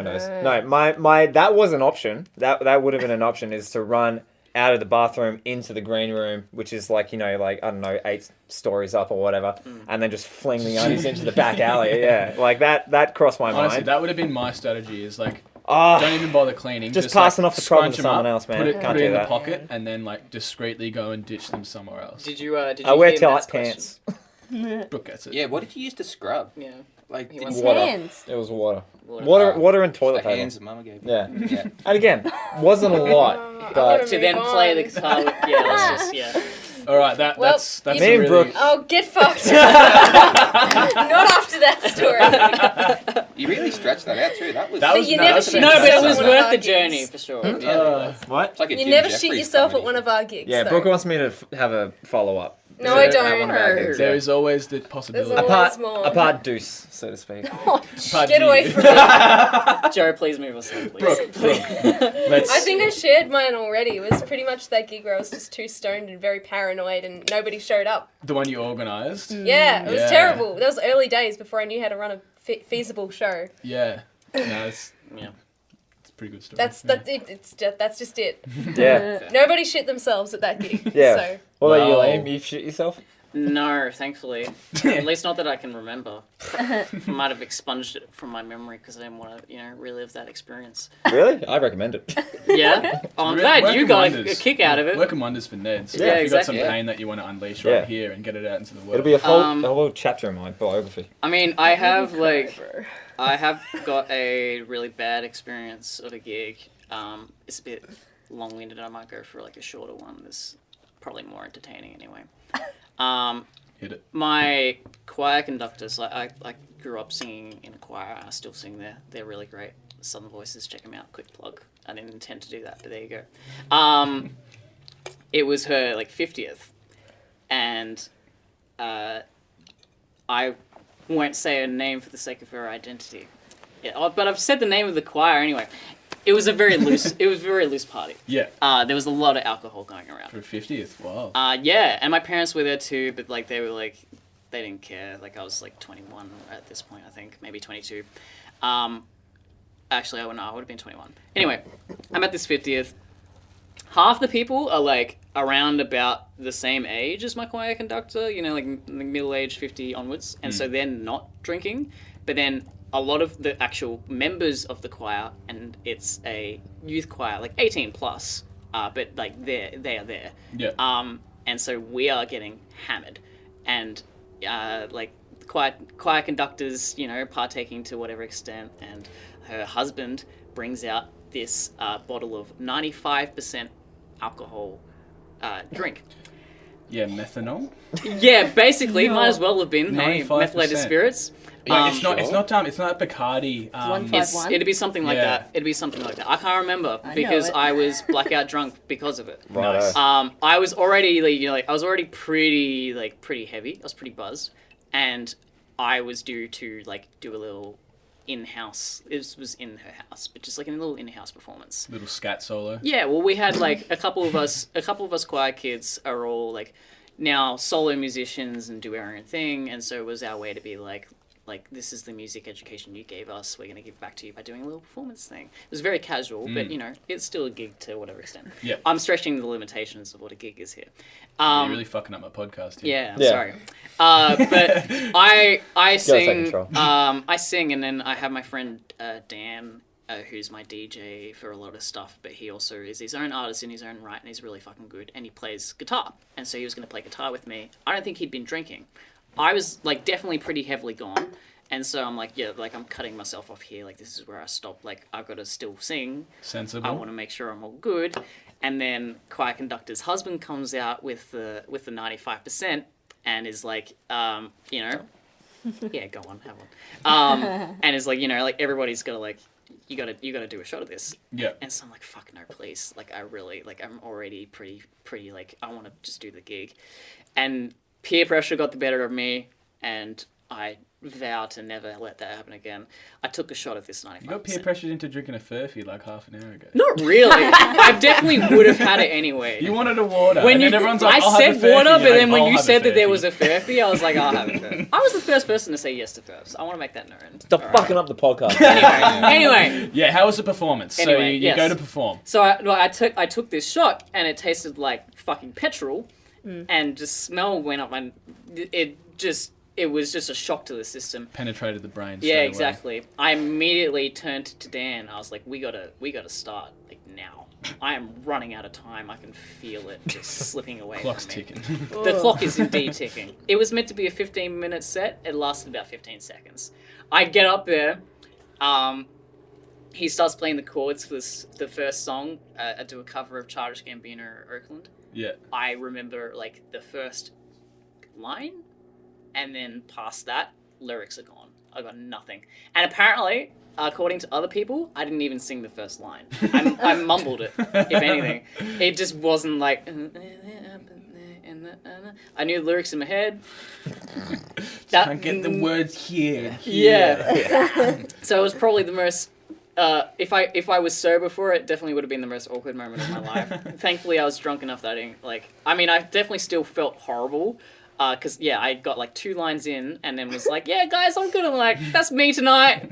[SPEAKER 1] my that was an option. That would have been an option is to run out of the bathroom into the green room, which is like like I don't know 8 stories up or whatever, and then just fling the undies into the back alley. Yeah, like that crossed my
[SPEAKER 2] Honestly,
[SPEAKER 1] mind.
[SPEAKER 2] that would have been my strategy. Is like
[SPEAKER 1] Ah,
[SPEAKER 2] don't even bother cleaning.
[SPEAKER 1] Just passing off the problem
[SPEAKER 2] scrunch
[SPEAKER 1] to
[SPEAKER 2] 'em
[SPEAKER 1] someone
[SPEAKER 2] up,
[SPEAKER 1] else, man.
[SPEAKER 2] Put it,
[SPEAKER 1] Can't
[SPEAKER 2] put
[SPEAKER 1] do
[SPEAKER 2] it in
[SPEAKER 1] that.
[SPEAKER 2] the pocket and then like discreetly go and ditch them somewhere else.
[SPEAKER 4] Did you? Did you
[SPEAKER 1] I wear
[SPEAKER 4] hear
[SPEAKER 1] tight
[SPEAKER 4] Matt's question?
[SPEAKER 1] pants.
[SPEAKER 2] Brooke gets it.
[SPEAKER 3] Yeah, what did you use to scrub?
[SPEAKER 4] Yeah.
[SPEAKER 3] Like,
[SPEAKER 4] He
[SPEAKER 3] did
[SPEAKER 4] wants
[SPEAKER 3] you
[SPEAKER 1] Water.
[SPEAKER 6] Hands.
[SPEAKER 1] It was water.
[SPEAKER 4] Water.
[SPEAKER 1] Water and
[SPEAKER 3] the
[SPEAKER 1] toilet paper.
[SPEAKER 3] hands that Mama gave you?
[SPEAKER 1] Yeah.
[SPEAKER 3] Yeah.
[SPEAKER 1] And again, wasn't a lot, but
[SPEAKER 4] To then
[SPEAKER 5] Move
[SPEAKER 4] play the
[SPEAKER 5] on.
[SPEAKER 4] guitar. Let's just
[SPEAKER 2] All right, that's
[SPEAKER 5] Well,
[SPEAKER 2] that's
[SPEAKER 5] you-
[SPEAKER 2] a
[SPEAKER 1] Me and
[SPEAKER 2] really,
[SPEAKER 1] Brooke-
[SPEAKER 5] Oh, get fucked. Not after that story.
[SPEAKER 3] You really stretched that out too. That was.
[SPEAKER 2] That was-
[SPEAKER 5] you
[SPEAKER 2] no,
[SPEAKER 5] never
[SPEAKER 2] that's
[SPEAKER 5] shit
[SPEAKER 2] a-
[SPEAKER 4] No, but it
[SPEAKER 5] yourself
[SPEAKER 4] was
[SPEAKER 5] at one of
[SPEAKER 4] worth
[SPEAKER 5] our
[SPEAKER 4] the
[SPEAKER 5] gigs.
[SPEAKER 4] journey for sure.
[SPEAKER 3] Yeah.
[SPEAKER 1] what?
[SPEAKER 3] It's like a
[SPEAKER 5] You
[SPEAKER 3] Jim
[SPEAKER 5] never shit
[SPEAKER 3] Jeffries
[SPEAKER 5] yourself
[SPEAKER 3] comedy.
[SPEAKER 5] at one of our gigs.
[SPEAKER 1] Yeah,
[SPEAKER 5] so.
[SPEAKER 1] Brooke wants me to have a follow up.
[SPEAKER 5] No, I
[SPEAKER 1] At one of our
[SPEAKER 5] don't.
[SPEAKER 1] gigs,
[SPEAKER 2] There
[SPEAKER 1] yeah.
[SPEAKER 2] is always the possibility.
[SPEAKER 5] There's
[SPEAKER 1] Apart,
[SPEAKER 5] more.
[SPEAKER 1] apart deuce, so to speak.
[SPEAKER 2] Apart
[SPEAKER 5] Get
[SPEAKER 2] you.
[SPEAKER 5] away from me.
[SPEAKER 4] Joe, please move us on, please.
[SPEAKER 2] Brooke. Let's.
[SPEAKER 5] I think I shared mine already. It was pretty much that gig where I was just too stoned and very paranoid and nobody showed up.
[SPEAKER 2] The one you organised.
[SPEAKER 5] Yeah, it was
[SPEAKER 2] Yeah.
[SPEAKER 5] terrible. That was early days before I knew how to run a feasible show.
[SPEAKER 2] Yeah. No, it's
[SPEAKER 4] Yeah.
[SPEAKER 2] a pretty good story.
[SPEAKER 5] That's that's just it.
[SPEAKER 1] Yeah.
[SPEAKER 5] Nobody shit themselves at that gig.
[SPEAKER 1] Yeah.
[SPEAKER 5] So
[SPEAKER 1] What about you,
[SPEAKER 2] Wow.
[SPEAKER 1] Liam? You shit yourself?
[SPEAKER 4] No, thankfully. At least not that I can remember. I might have expunged it from my memory because I didn't want to, relive that experience.
[SPEAKER 1] Really? I recommend it.
[SPEAKER 4] Yeah? Oh, I'm
[SPEAKER 2] Re-
[SPEAKER 4] glad
[SPEAKER 2] working
[SPEAKER 4] you got a
[SPEAKER 2] wonders.
[SPEAKER 4] kick out of it.
[SPEAKER 2] Working wonders for Neds.
[SPEAKER 1] Yeah,
[SPEAKER 2] If you've got some
[SPEAKER 4] exactly.
[SPEAKER 2] pain that you want to unleash
[SPEAKER 1] Yeah.
[SPEAKER 2] right here and get it out into the world.
[SPEAKER 1] It'll be a
[SPEAKER 4] Um,
[SPEAKER 1] whole chapter in my biography.
[SPEAKER 4] I mean, I have got a really bad experience of a gig. It's a bit long-winded. I might go for like a shorter one. That's probably more entertaining anyway.
[SPEAKER 2] Hit it.
[SPEAKER 4] My choir conductors, I grew up singing in a choir. I still sing there. They're really great. Southern Voices, check them out. Quick plug. I didn't intend to do that, but there you go. It was her 50th, and I won't say her name for the sake of her identity. Yeah, but I've said the name of the choir anyway. It was a very loose. It was a very loose party.
[SPEAKER 2] Yeah.
[SPEAKER 4] There was a lot of alcohol going around.
[SPEAKER 2] For a 50th. Wow.
[SPEAKER 4] Yeah, and my parents were there too, but they were they didn't care. I was 21 at this point, I think, maybe 22. Actually, I would have been 21. Anyway, I'm at this 50th. Half the people are around about the same age as my choir conductor, middle age, 50 onwards, and so they're not drinking. But then a lot of the actual members of the choir, and it's a youth choir, 18 plus, but they are there.
[SPEAKER 2] Yeah.
[SPEAKER 4] And so we are getting hammered. and like choir conductors, partaking to whatever extent, and her husband brings out this bottle of 95% alcohol drink.
[SPEAKER 2] Yeah, methanol.
[SPEAKER 4] Yeah, basically, might as well have been
[SPEAKER 2] 95%.
[SPEAKER 4] methylated spirits.
[SPEAKER 2] It's not Bacardi.
[SPEAKER 6] 151.
[SPEAKER 4] It'd be something like
[SPEAKER 2] Yeah.
[SPEAKER 4] that. It'd be something like that. I can't remember
[SPEAKER 6] I know
[SPEAKER 4] because
[SPEAKER 6] it.
[SPEAKER 4] I was blackout drunk because of it.
[SPEAKER 2] Nice.
[SPEAKER 4] I was already I was already pretty heavy. I was pretty buzzed, and I was due to do a little in-house. It was in her house, but just like a little in-house performance.
[SPEAKER 2] Little scat solo.
[SPEAKER 4] Yeah, well, we had a couple of us choir kids are all now solo musicians and do our own thing, and so it was our way to be like this is the music education you gave us. We're gonna give back to you by doing a little performance thing. It was very casual, but it's still a gig to whatever extent.
[SPEAKER 2] Yeah.
[SPEAKER 4] I'm stretching the limitations of what a gig is here.
[SPEAKER 2] You're really fucking up my podcast here.
[SPEAKER 4] Yeah, I'm sorry. But I sing.
[SPEAKER 1] control.
[SPEAKER 4] I sing, and then I have my friend Dan, who's my DJ for a lot of stuff. But he also is his own artist in his own right, and he's really fucking good. And he plays guitar, and so he was going to play guitar with me. I don't think he'd been drinking. I was definitely pretty heavily gone, and so I'm I'm cutting myself off here. This is where I stop. I've got to still sing.
[SPEAKER 2] Sensible.
[SPEAKER 4] I want to make sure I'm all good. And then choir conductor's husband comes out with the 95% and is yeah, go on, have one. And is everybody's got to you gotta do a shot of this.
[SPEAKER 2] Yeah.
[SPEAKER 4] And so I'm like, fuck no, please. I really I'm already pretty I want to just do the gig. And peer pressure got the better of me, and I vow to never let that happen again. I took a shot of this 95%.
[SPEAKER 2] You got peer pressured into drinking a Furphy half an hour ago.
[SPEAKER 4] Not really. I definitely would have had it anyway.
[SPEAKER 2] You wanted a water.
[SPEAKER 4] When
[SPEAKER 2] and then everyone's like,
[SPEAKER 4] I
[SPEAKER 2] I'll
[SPEAKER 4] said
[SPEAKER 2] have a Furphy.
[SPEAKER 4] water,
[SPEAKER 2] You're
[SPEAKER 4] but then
[SPEAKER 2] like,
[SPEAKER 4] when
[SPEAKER 2] I'll
[SPEAKER 4] you
[SPEAKER 2] have
[SPEAKER 4] said
[SPEAKER 2] a
[SPEAKER 4] that there
[SPEAKER 2] Furphy.
[SPEAKER 4] was a Furphy, I was like, I'll have a Furphy. I was the first person to say yes to Furps. I want to make that known.
[SPEAKER 1] Stop fucking up the podcast.
[SPEAKER 4] Anyway.
[SPEAKER 2] Yeah, how was the performance? So
[SPEAKER 4] Anyway,
[SPEAKER 2] you
[SPEAKER 4] yes.
[SPEAKER 2] go to perform.
[SPEAKER 4] So I took this shot, and it tasted like fucking petrol, and just smell went up, and it was just a shock to the system.
[SPEAKER 2] Penetrated the brain.
[SPEAKER 4] Yeah,
[SPEAKER 2] straight away.
[SPEAKER 4] exactly. I immediately turned to Dan. I was like, we gotta start now. I am running out of time. I can feel it just slipping away
[SPEAKER 2] Clock's
[SPEAKER 4] from me.
[SPEAKER 2] ticking.
[SPEAKER 4] The clock is indeed ticking. It was meant to be a 15-minute set. It lasted about 15 seconds. I get up there. He starts playing the chords for the first song. I do a cover of Childish Gambino, Oakland.
[SPEAKER 2] Yeah.
[SPEAKER 4] I remember the first line, and then past that, lyrics are gone. I got nothing. And apparently, according to other people, I didn't even sing the first line. I mumbled it, if anything. It just wasn't I knew the lyrics in my head.
[SPEAKER 2] Can't get the words here.
[SPEAKER 4] Yeah. So it was probably the most... if I was sober for it, definitely would have been the most awkward moment of my life. Thankfully, I was drunk enough that I didn't, I definitely still felt horrible. Because, I got 2 lines in and then was like, yeah, guys, I'm good. I'm that's me tonight.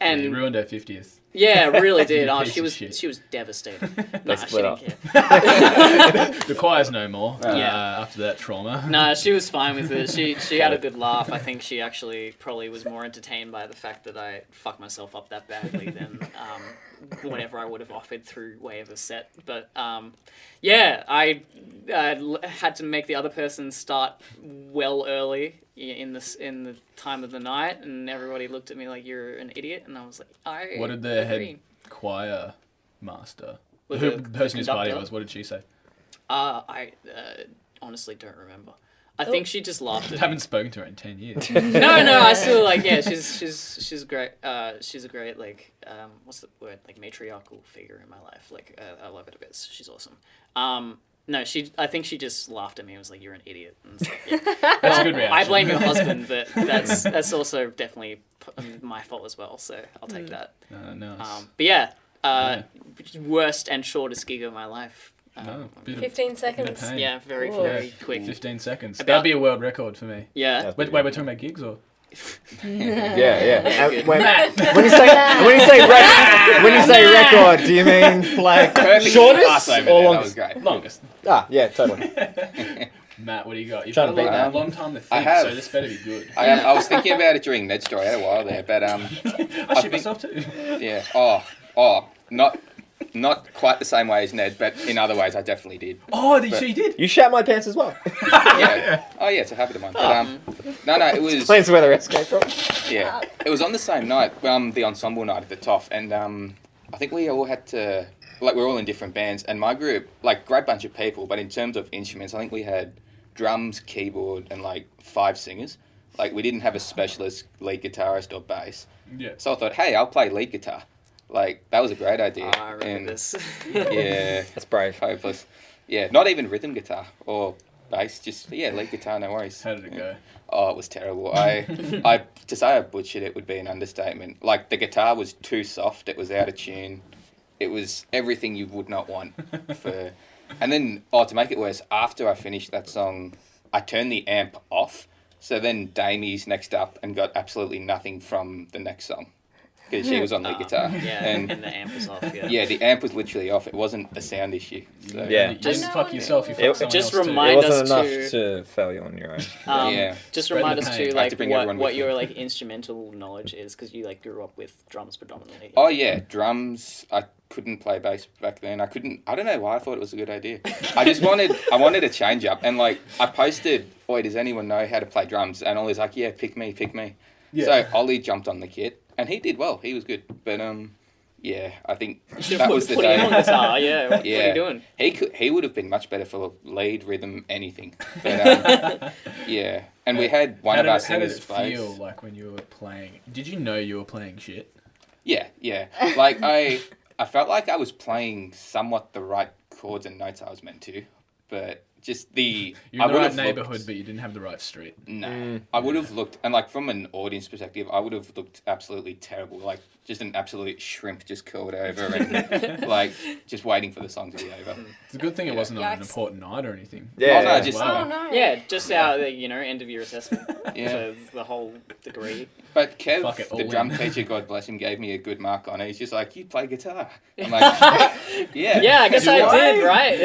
[SPEAKER 4] And
[SPEAKER 2] you ruined her 50th.
[SPEAKER 4] Yeah, really did. Oh,
[SPEAKER 2] piece of shit.
[SPEAKER 4] she was devastated.
[SPEAKER 1] They
[SPEAKER 4] Nah, she
[SPEAKER 1] split
[SPEAKER 4] didn't
[SPEAKER 1] up.
[SPEAKER 4] care.
[SPEAKER 2] The choir's no more
[SPEAKER 4] Yeah.
[SPEAKER 2] after that trauma.
[SPEAKER 4] No, she was fine with it. She had a good laugh. I think she actually probably was more entertained by the fact that I fucked myself up that badly than whatever I would have offered through way of a set. But I had to make the other person start well early in the time of the night, and everybody looked at me like you're an idiot, and I was like,
[SPEAKER 2] What did the
[SPEAKER 4] agree.
[SPEAKER 2] head choir master,
[SPEAKER 4] With
[SPEAKER 2] the
[SPEAKER 4] the
[SPEAKER 2] person whose party it
[SPEAKER 4] conductor?
[SPEAKER 2] was, what did she say?
[SPEAKER 4] I honestly don't remember. I think she just laughed
[SPEAKER 2] I
[SPEAKER 4] at me.
[SPEAKER 2] haven't spoken to her in 10 years.
[SPEAKER 4] No, I still she's great. She's a great what's the word, matriarchal figure in my life. I love her to bits. She's awesome. No, I think she just laughed at me and was like, "You're an idiot." And it's
[SPEAKER 2] That's a good reaction.
[SPEAKER 4] I blame your husband, but that's also definitely my fault as well. So I'll take that.
[SPEAKER 2] Nice.
[SPEAKER 4] But yeah, worst and shortest gig of my life.
[SPEAKER 2] No, bit of
[SPEAKER 5] 15 seconds.
[SPEAKER 2] pain.
[SPEAKER 4] Yeah, very
[SPEAKER 5] Whoa.
[SPEAKER 4] very quick.
[SPEAKER 2] 15 seconds.
[SPEAKER 4] About-
[SPEAKER 2] That'd be a world record for me.
[SPEAKER 4] Yeah.
[SPEAKER 2] Wait, we're talking about gigs or?
[SPEAKER 1] Yeah.
[SPEAKER 4] Good.
[SPEAKER 1] When you say record, do you mean
[SPEAKER 3] Perfect
[SPEAKER 1] shortest
[SPEAKER 3] pass over
[SPEAKER 1] or
[SPEAKER 3] there. That was
[SPEAKER 1] longest?
[SPEAKER 3] great.
[SPEAKER 2] Longest.
[SPEAKER 1] Yeah, totally.
[SPEAKER 2] Matt, what do you got? You've
[SPEAKER 1] Trying
[SPEAKER 2] had
[SPEAKER 1] to beat
[SPEAKER 2] a
[SPEAKER 1] that.
[SPEAKER 2] long time to think,
[SPEAKER 3] I have.
[SPEAKER 2] so this better be good.
[SPEAKER 3] I was thinking about it during Ned's story. I had a while there, but
[SPEAKER 2] I shit myself too.
[SPEAKER 3] yeah. Not. not quite the same way as Ned, but in other ways I definitely did.
[SPEAKER 2] Oh,
[SPEAKER 3] But-
[SPEAKER 2] she did.
[SPEAKER 1] You shat my pants as well.
[SPEAKER 3] Yeah. Oh yeah, it's a habit of mine. But no, it was
[SPEAKER 1] Explains where the rest came from.
[SPEAKER 3] yeah. It was on the same night, the ensemble night at the TOF, and I think we all had to we're all in different bands, and my group great bunch of people, but in terms of instruments, I think we had drums, keyboard, and 5 singers. We didn't have a specialist lead guitarist or bass.
[SPEAKER 2] Yeah.
[SPEAKER 3] So I thought, hey, I'll play lead guitar. That was a great idea.
[SPEAKER 4] I remember this.
[SPEAKER 3] Yeah.
[SPEAKER 1] That's brave.
[SPEAKER 3] Hopeless. Yeah, not even rhythm guitar or bass, just, lead guitar, no worries.
[SPEAKER 2] How did it go?
[SPEAKER 3] Oh, it was terrible. To say I butchered it would be an understatement. The guitar was too soft, it was out of tune. It was everything you would not want for... And then, to make it worse, after I finished that song, I turned the amp off. So then Damie's next up and got absolutely nothing from the next song. Because she was on lead guitar.
[SPEAKER 4] Yeah, and the amp was off. Yeah.
[SPEAKER 3] Yeah, the amp was literally off. It wasn't a sound issue. So,
[SPEAKER 1] Yeah.
[SPEAKER 2] You didn't fuck yourself, you
[SPEAKER 1] It-
[SPEAKER 2] fucked someone
[SPEAKER 4] just
[SPEAKER 2] else too.
[SPEAKER 4] remind-
[SPEAKER 1] It wasn't
[SPEAKER 4] us
[SPEAKER 1] enough to fail you on your own.
[SPEAKER 3] Yeah.
[SPEAKER 4] Just
[SPEAKER 2] Spread
[SPEAKER 4] remind
[SPEAKER 2] the
[SPEAKER 4] us
[SPEAKER 2] pain.
[SPEAKER 4] too,
[SPEAKER 3] I have to bring everyone
[SPEAKER 4] what
[SPEAKER 3] with
[SPEAKER 4] your
[SPEAKER 3] me.
[SPEAKER 4] instrumental knowledge is, because you grew up with drums predominantly.
[SPEAKER 3] Oh, yeah, drums. I couldn't play bass back then. I don't know why I thought it was a good idea. I wanted a change up. And I posted, boy, does anyone know how to play drums? And Ollie's like, yeah, pick me.
[SPEAKER 2] Yeah.
[SPEAKER 3] So Ollie jumped on the kit and he did well. He was good. But, yeah, I think that was the
[SPEAKER 4] Put him on
[SPEAKER 3] day.
[SPEAKER 4] guitar, yeah. What are
[SPEAKER 3] Yeah.
[SPEAKER 4] you doing?
[SPEAKER 3] He would have been much better for lead, rhythm, anything. But, yeah. And we had one of our
[SPEAKER 2] How did
[SPEAKER 3] singers
[SPEAKER 2] it
[SPEAKER 3] play.
[SPEAKER 2] feel when you were playing? Did you know you were playing shit?
[SPEAKER 3] Yeah. I felt like I was playing somewhat the right chords and notes I was meant to, but just
[SPEAKER 2] You're in
[SPEAKER 3] I
[SPEAKER 2] the
[SPEAKER 3] would
[SPEAKER 2] right
[SPEAKER 3] have
[SPEAKER 2] neighborhood,
[SPEAKER 3] looked,
[SPEAKER 2] but you didn't have the right street.
[SPEAKER 3] no, I would have looked, and from an audience perspective, I would have looked absolutely terrible, just an absolute shrimp just curled over and just waiting for the song to be over.
[SPEAKER 2] It's a good thing it wasn't on an
[SPEAKER 5] Yikes.
[SPEAKER 2] important night or anything.
[SPEAKER 1] Yeah.
[SPEAKER 3] Oh, no, just-
[SPEAKER 5] Oh no.
[SPEAKER 4] Yeah, just our end of year assessment
[SPEAKER 3] Yeah.
[SPEAKER 4] for the whole degree.
[SPEAKER 3] But Kev,
[SPEAKER 2] Fuck it,
[SPEAKER 3] the
[SPEAKER 2] all
[SPEAKER 3] drum
[SPEAKER 2] in.
[SPEAKER 3] teacher, God bless him, gave me a good mark on it. He's just like, you play guitar. I'm like, yeah.
[SPEAKER 4] Yeah, I guess
[SPEAKER 3] Do
[SPEAKER 4] I did, right?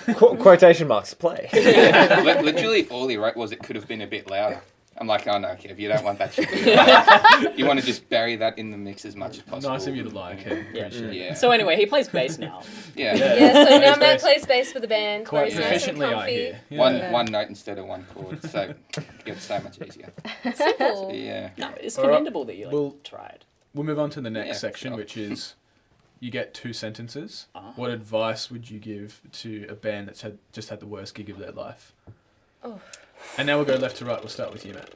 [SPEAKER 1] Yeah. Quotation marks, play.
[SPEAKER 3] Literally, all he wrote was it could have been a bit louder. I'm like, oh no, Kev, you don't want that shit. You want to just bury that in the mix as much as possible.
[SPEAKER 2] Nice of you to like. Hey,
[SPEAKER 4] Yeah.
[SPEAKER 2] appreciate it.
[SPEAKER 3] Yeah.
[SPEAKER 4] So anyway, he plays bass now.
[SPEAKER 3] Yeah.
[SPEAKER 5] Yeah, so now
[SPEAKER 2] Plays
[SPEAKER 5] Matt
[SPEAKER 2] bass.
[SPEAKER 5] plays bass for the band.
[SPEAKER 2] Quite
[SPEAKER 5] Chloe's nice and
[SPEAKER 2] efficiently, I
[SPEAKER 5] comfy.
[SPEAKER 2] hear. Yeah.
[SPEAKER 3] One note instead of one chord, so it gets so much easier.
[SPEAKER 5] Simple.
[SPEAKER 3] Yeah.
[SPEAKER 4] No, it's
[SPEAKER 2] All right.
[SPEAKER 4] commendable that you
[SPEAKER 2] Well-
[SPEAKER 4] tried.
[SPEAKER 2] We'll move on to the next
[SPEAKER 3] Yeah,
[SPEAKER 2] section,
[SPEAKER 3] sure.
[SPEAKER 2] which is you get 2 sentences.
[SPEAKER 4] Ah.
[SPEAKER 2] What advice would you give to a band that's just had the worst gig of their life?
[SPEAKER 5] Oh.
[SPEAKER 2] And now we'll go left to right. We'll start with you, Matt.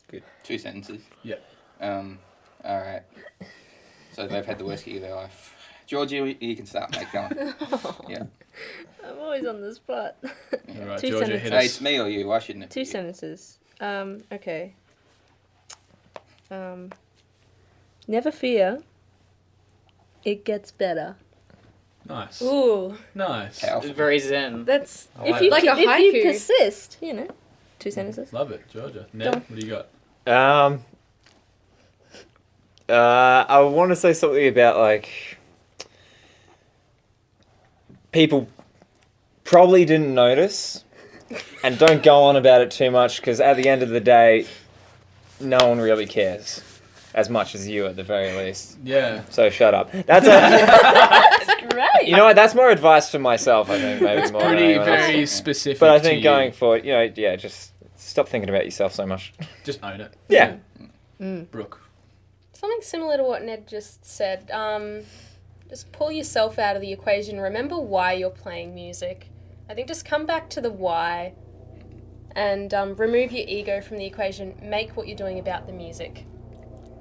[SPEAKER 3] Good. 2 sentences.
[SPEAKER 2] Yeah.
[SPEAKER 3] All right. So they've had the worst gig of their life. George, you can start, mate. Go on. Yeah.
[SPEAKER 6] I'm always on the spot.
[SPEAKER 2] All right,
[SPEAKER 6] 2
[SPEAKER 2] Georgia, hit
[SPEAKER 6] sentences.
[SPEAKER 3] Hey,
[SPEAKER 2] us.
[SPEAKER 3] it's me or you. Why shouldn't it?
[SPEAKER 6] 2
[SPEAKER 3] be you?
[SPEAKER 6] sentences. Okay. Never fear. It gets better.
[SPEAKER 2] Nice.
[SPEAKER 5] Ooh,
[SPEAKER 2] Nice.
[SPEAKER 3] Powerful.
[SPEAKER 4] It's very zen.
[SPEAKER 5] that's
[SPEAKER 2] I like
[SPEAKER 6] If you,
[SPEAKER 5] Like a
[SPEAKER 6] if you
[SPEAKER 5] haiku.
[SPEAKER 6] persist, 2 sentences.
[SPEAKER 2] Love it, Georgia. Ned,
[SPEAKER 6] Done.
[SPEAKER 2] what do you got?
[SPEAKER 1] I want to say something about people probably didn't notice, and don't go on about it too much because at the end of the day, no one really cares as much as you at the very least.
[SPEAKER 2] Yeah.
[SPEAKER 1] So shut up. That's
[SPEAKER 6] Great.
[SPEAKER 1] you know what? That's more advice for myself. I think maybe more. than
[SPEAKER 2] Pretty,
[SPEAKER 1] anyone else.
[SPEAKER 2] very specific.
[SPEAKER 1] But I
[SPEAKER 2] to
[SPEAKER 1] think
[SPEAKER 2] you.
[SPEAKER 1] going forward, just stop thinking about yourself so much.
[SPEAKER 2] Just own it.
[SPEAKER 1] Yeah.
[SPEAKER 2] Brooke.
[SPEAKER 5] something similar to what Ned just said. Just pull yourself out of the equation. Remember why you're playing music. I think just come back to the why and remove your ego from the equation. Make what you're doing about the music.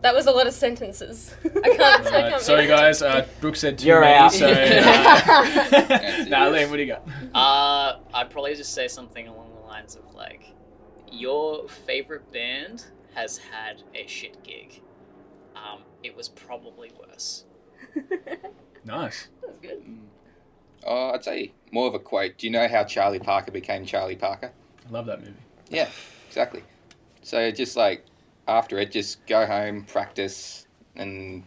[SPEAKER 5] That was a lot of sentences. I can't
[SPEAKER 2] Alright, sorry guys, Brooke said 2
[SPEAKER 1] You're
[SPEAKER 2] me,
[SPEAKER 1] out.
[SPEAKER 2] so...
[SPEAKER 3] That's
[SPEAKER 2] Nah,
[SPEAKER 3] it.
[SPEAKER 2] Liam, what do you got?
[SPEAKER 4] I'd probably just say something along the lines of your favorite band has had a shit gig. It was probably worse.
[SPEAKER 2] Nice.
[SPEAKER 6] That's good.
[SPEAKER 3] Oh, I'd say more of a quote. Do you know how Charlie Parker became Charlie Parker?
[SPEAKER 2] I love that movie.
[SPEAKER 3] Yeah, exactly. So just after it, just go home, practice, and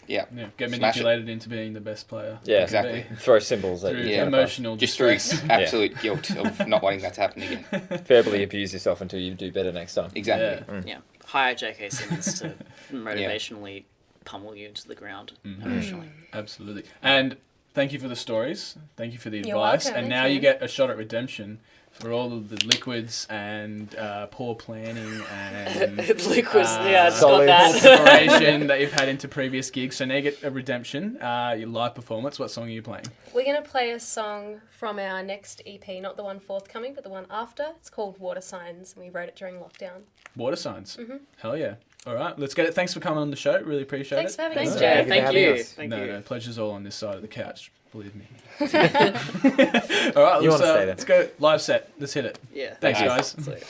[SPEAKER 2] Yeah, get
[SPEAKER 3] Smash
[SPEAKER 2] manipulated into being the best player.
[SPEAKER 1] Yeah,
[SPEAKER 2] you can
[SPEAKER 3] exactly.
[SPEAKER 2] be.
[SPEAKER 1] Throw symbols at
[SPEAKER 2] Through
[SPEAKER 1] you.
[SPEAKER 3] Yeah.
[SPEAKER 2] emotional
[SPEAKER 3] just through
[SPEAKER 2] distress.
[SPEAKER 3] absolute guilt of not wanting that to happen again.
[SPEAKER 1] Verbally abuse yourself until you do better next time.
[SPEAKER 3] Exactly.
[SPEAKER 2] Yeah.
[SPEAKER 4] Yeah, hire J.K. Simmons to motivationally pummel you into the ground emotionally.
[SPEAKER 2] Absolutely. And thank you for the stories. Thank you for the
[SPEAKER 5] You're
[SPEAKER 2] advice.
[SPEAKER 5] welcome,
[SPEAKER 2] And
[SPEAKER 5] thank
[SPEAKER 2] now
[SPEAKER 5] you.
[SPEAKER 2] you get a shot at redemption for all of the liquids and poor planning and
[SPEAKER 4] Liquids, yeah, it's got
[SPEAKER 1] Solid.
[SPEAKER 4] that.
[SPEAKER 2] preparation that you've had into previous gigs. So now you get a redemption, your live performance. What song are you playing?
[SPEAKER 5] We're going to play a song from our next EP, not the one forthcoming, but the one after. It's called Water Signs, and we wrote it during lockdown.
[SPEAKER 2] Water Signs. Hell yeah. All right, let's get it. Thanks for coming on the show. Really appreciate
[SPEAKER 5] Thanks
[SPEAKER 2] it.
[SPEAKER 5] for having
[SPEAKER 4] Thanks,
[SPEAKER 5] us.
[SPEAKER 4] Jay.
[SPEAKER 1] Thank you for
[SPEAKER 4] Thank
[SPEAKER 1] having
[SPEAKER 4] you.
[SPEAKER 1] us.
[SPEAKER 4] Thank
[SPEAKER 2] No,
[SPEAKER 4] you.
[SPEAKER 2] no, pleasure's all on this side of the couch. Believe me. All right,
[SPEAKER 1] You wanna stay there.
[SPEAKER 2] let's go live set. Let's hit it.
[SPEAKER 4] Yeah.
[SPEAKER 2] Thanks,
[SPEAKER 3] Nice.
[SPEAKER 2] guys.
[SPEAKER 4] Sweet.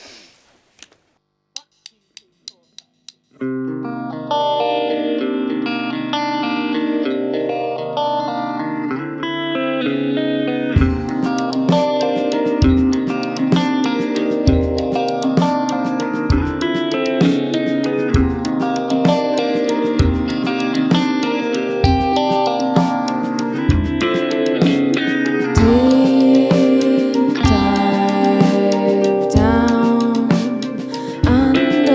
[SPEAKER 7] Deep dive down under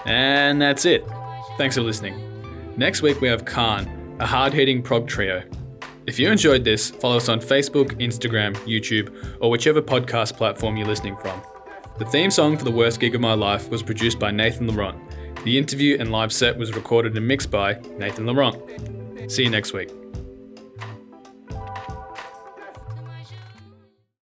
[SPEAKER 2] And that's it. Thanks for listening. Next week we have Khan, a hard-hitting prog trio. If you enjoyed this, follow us on Facebook, Instagram, YouTube, or whichever podcast platform you're listening from. The theme song for The Worst Gig of My Life was produced by Nathan Laurent. The interview and live set was recorded and mixed by Nathan Laurent. See you next week.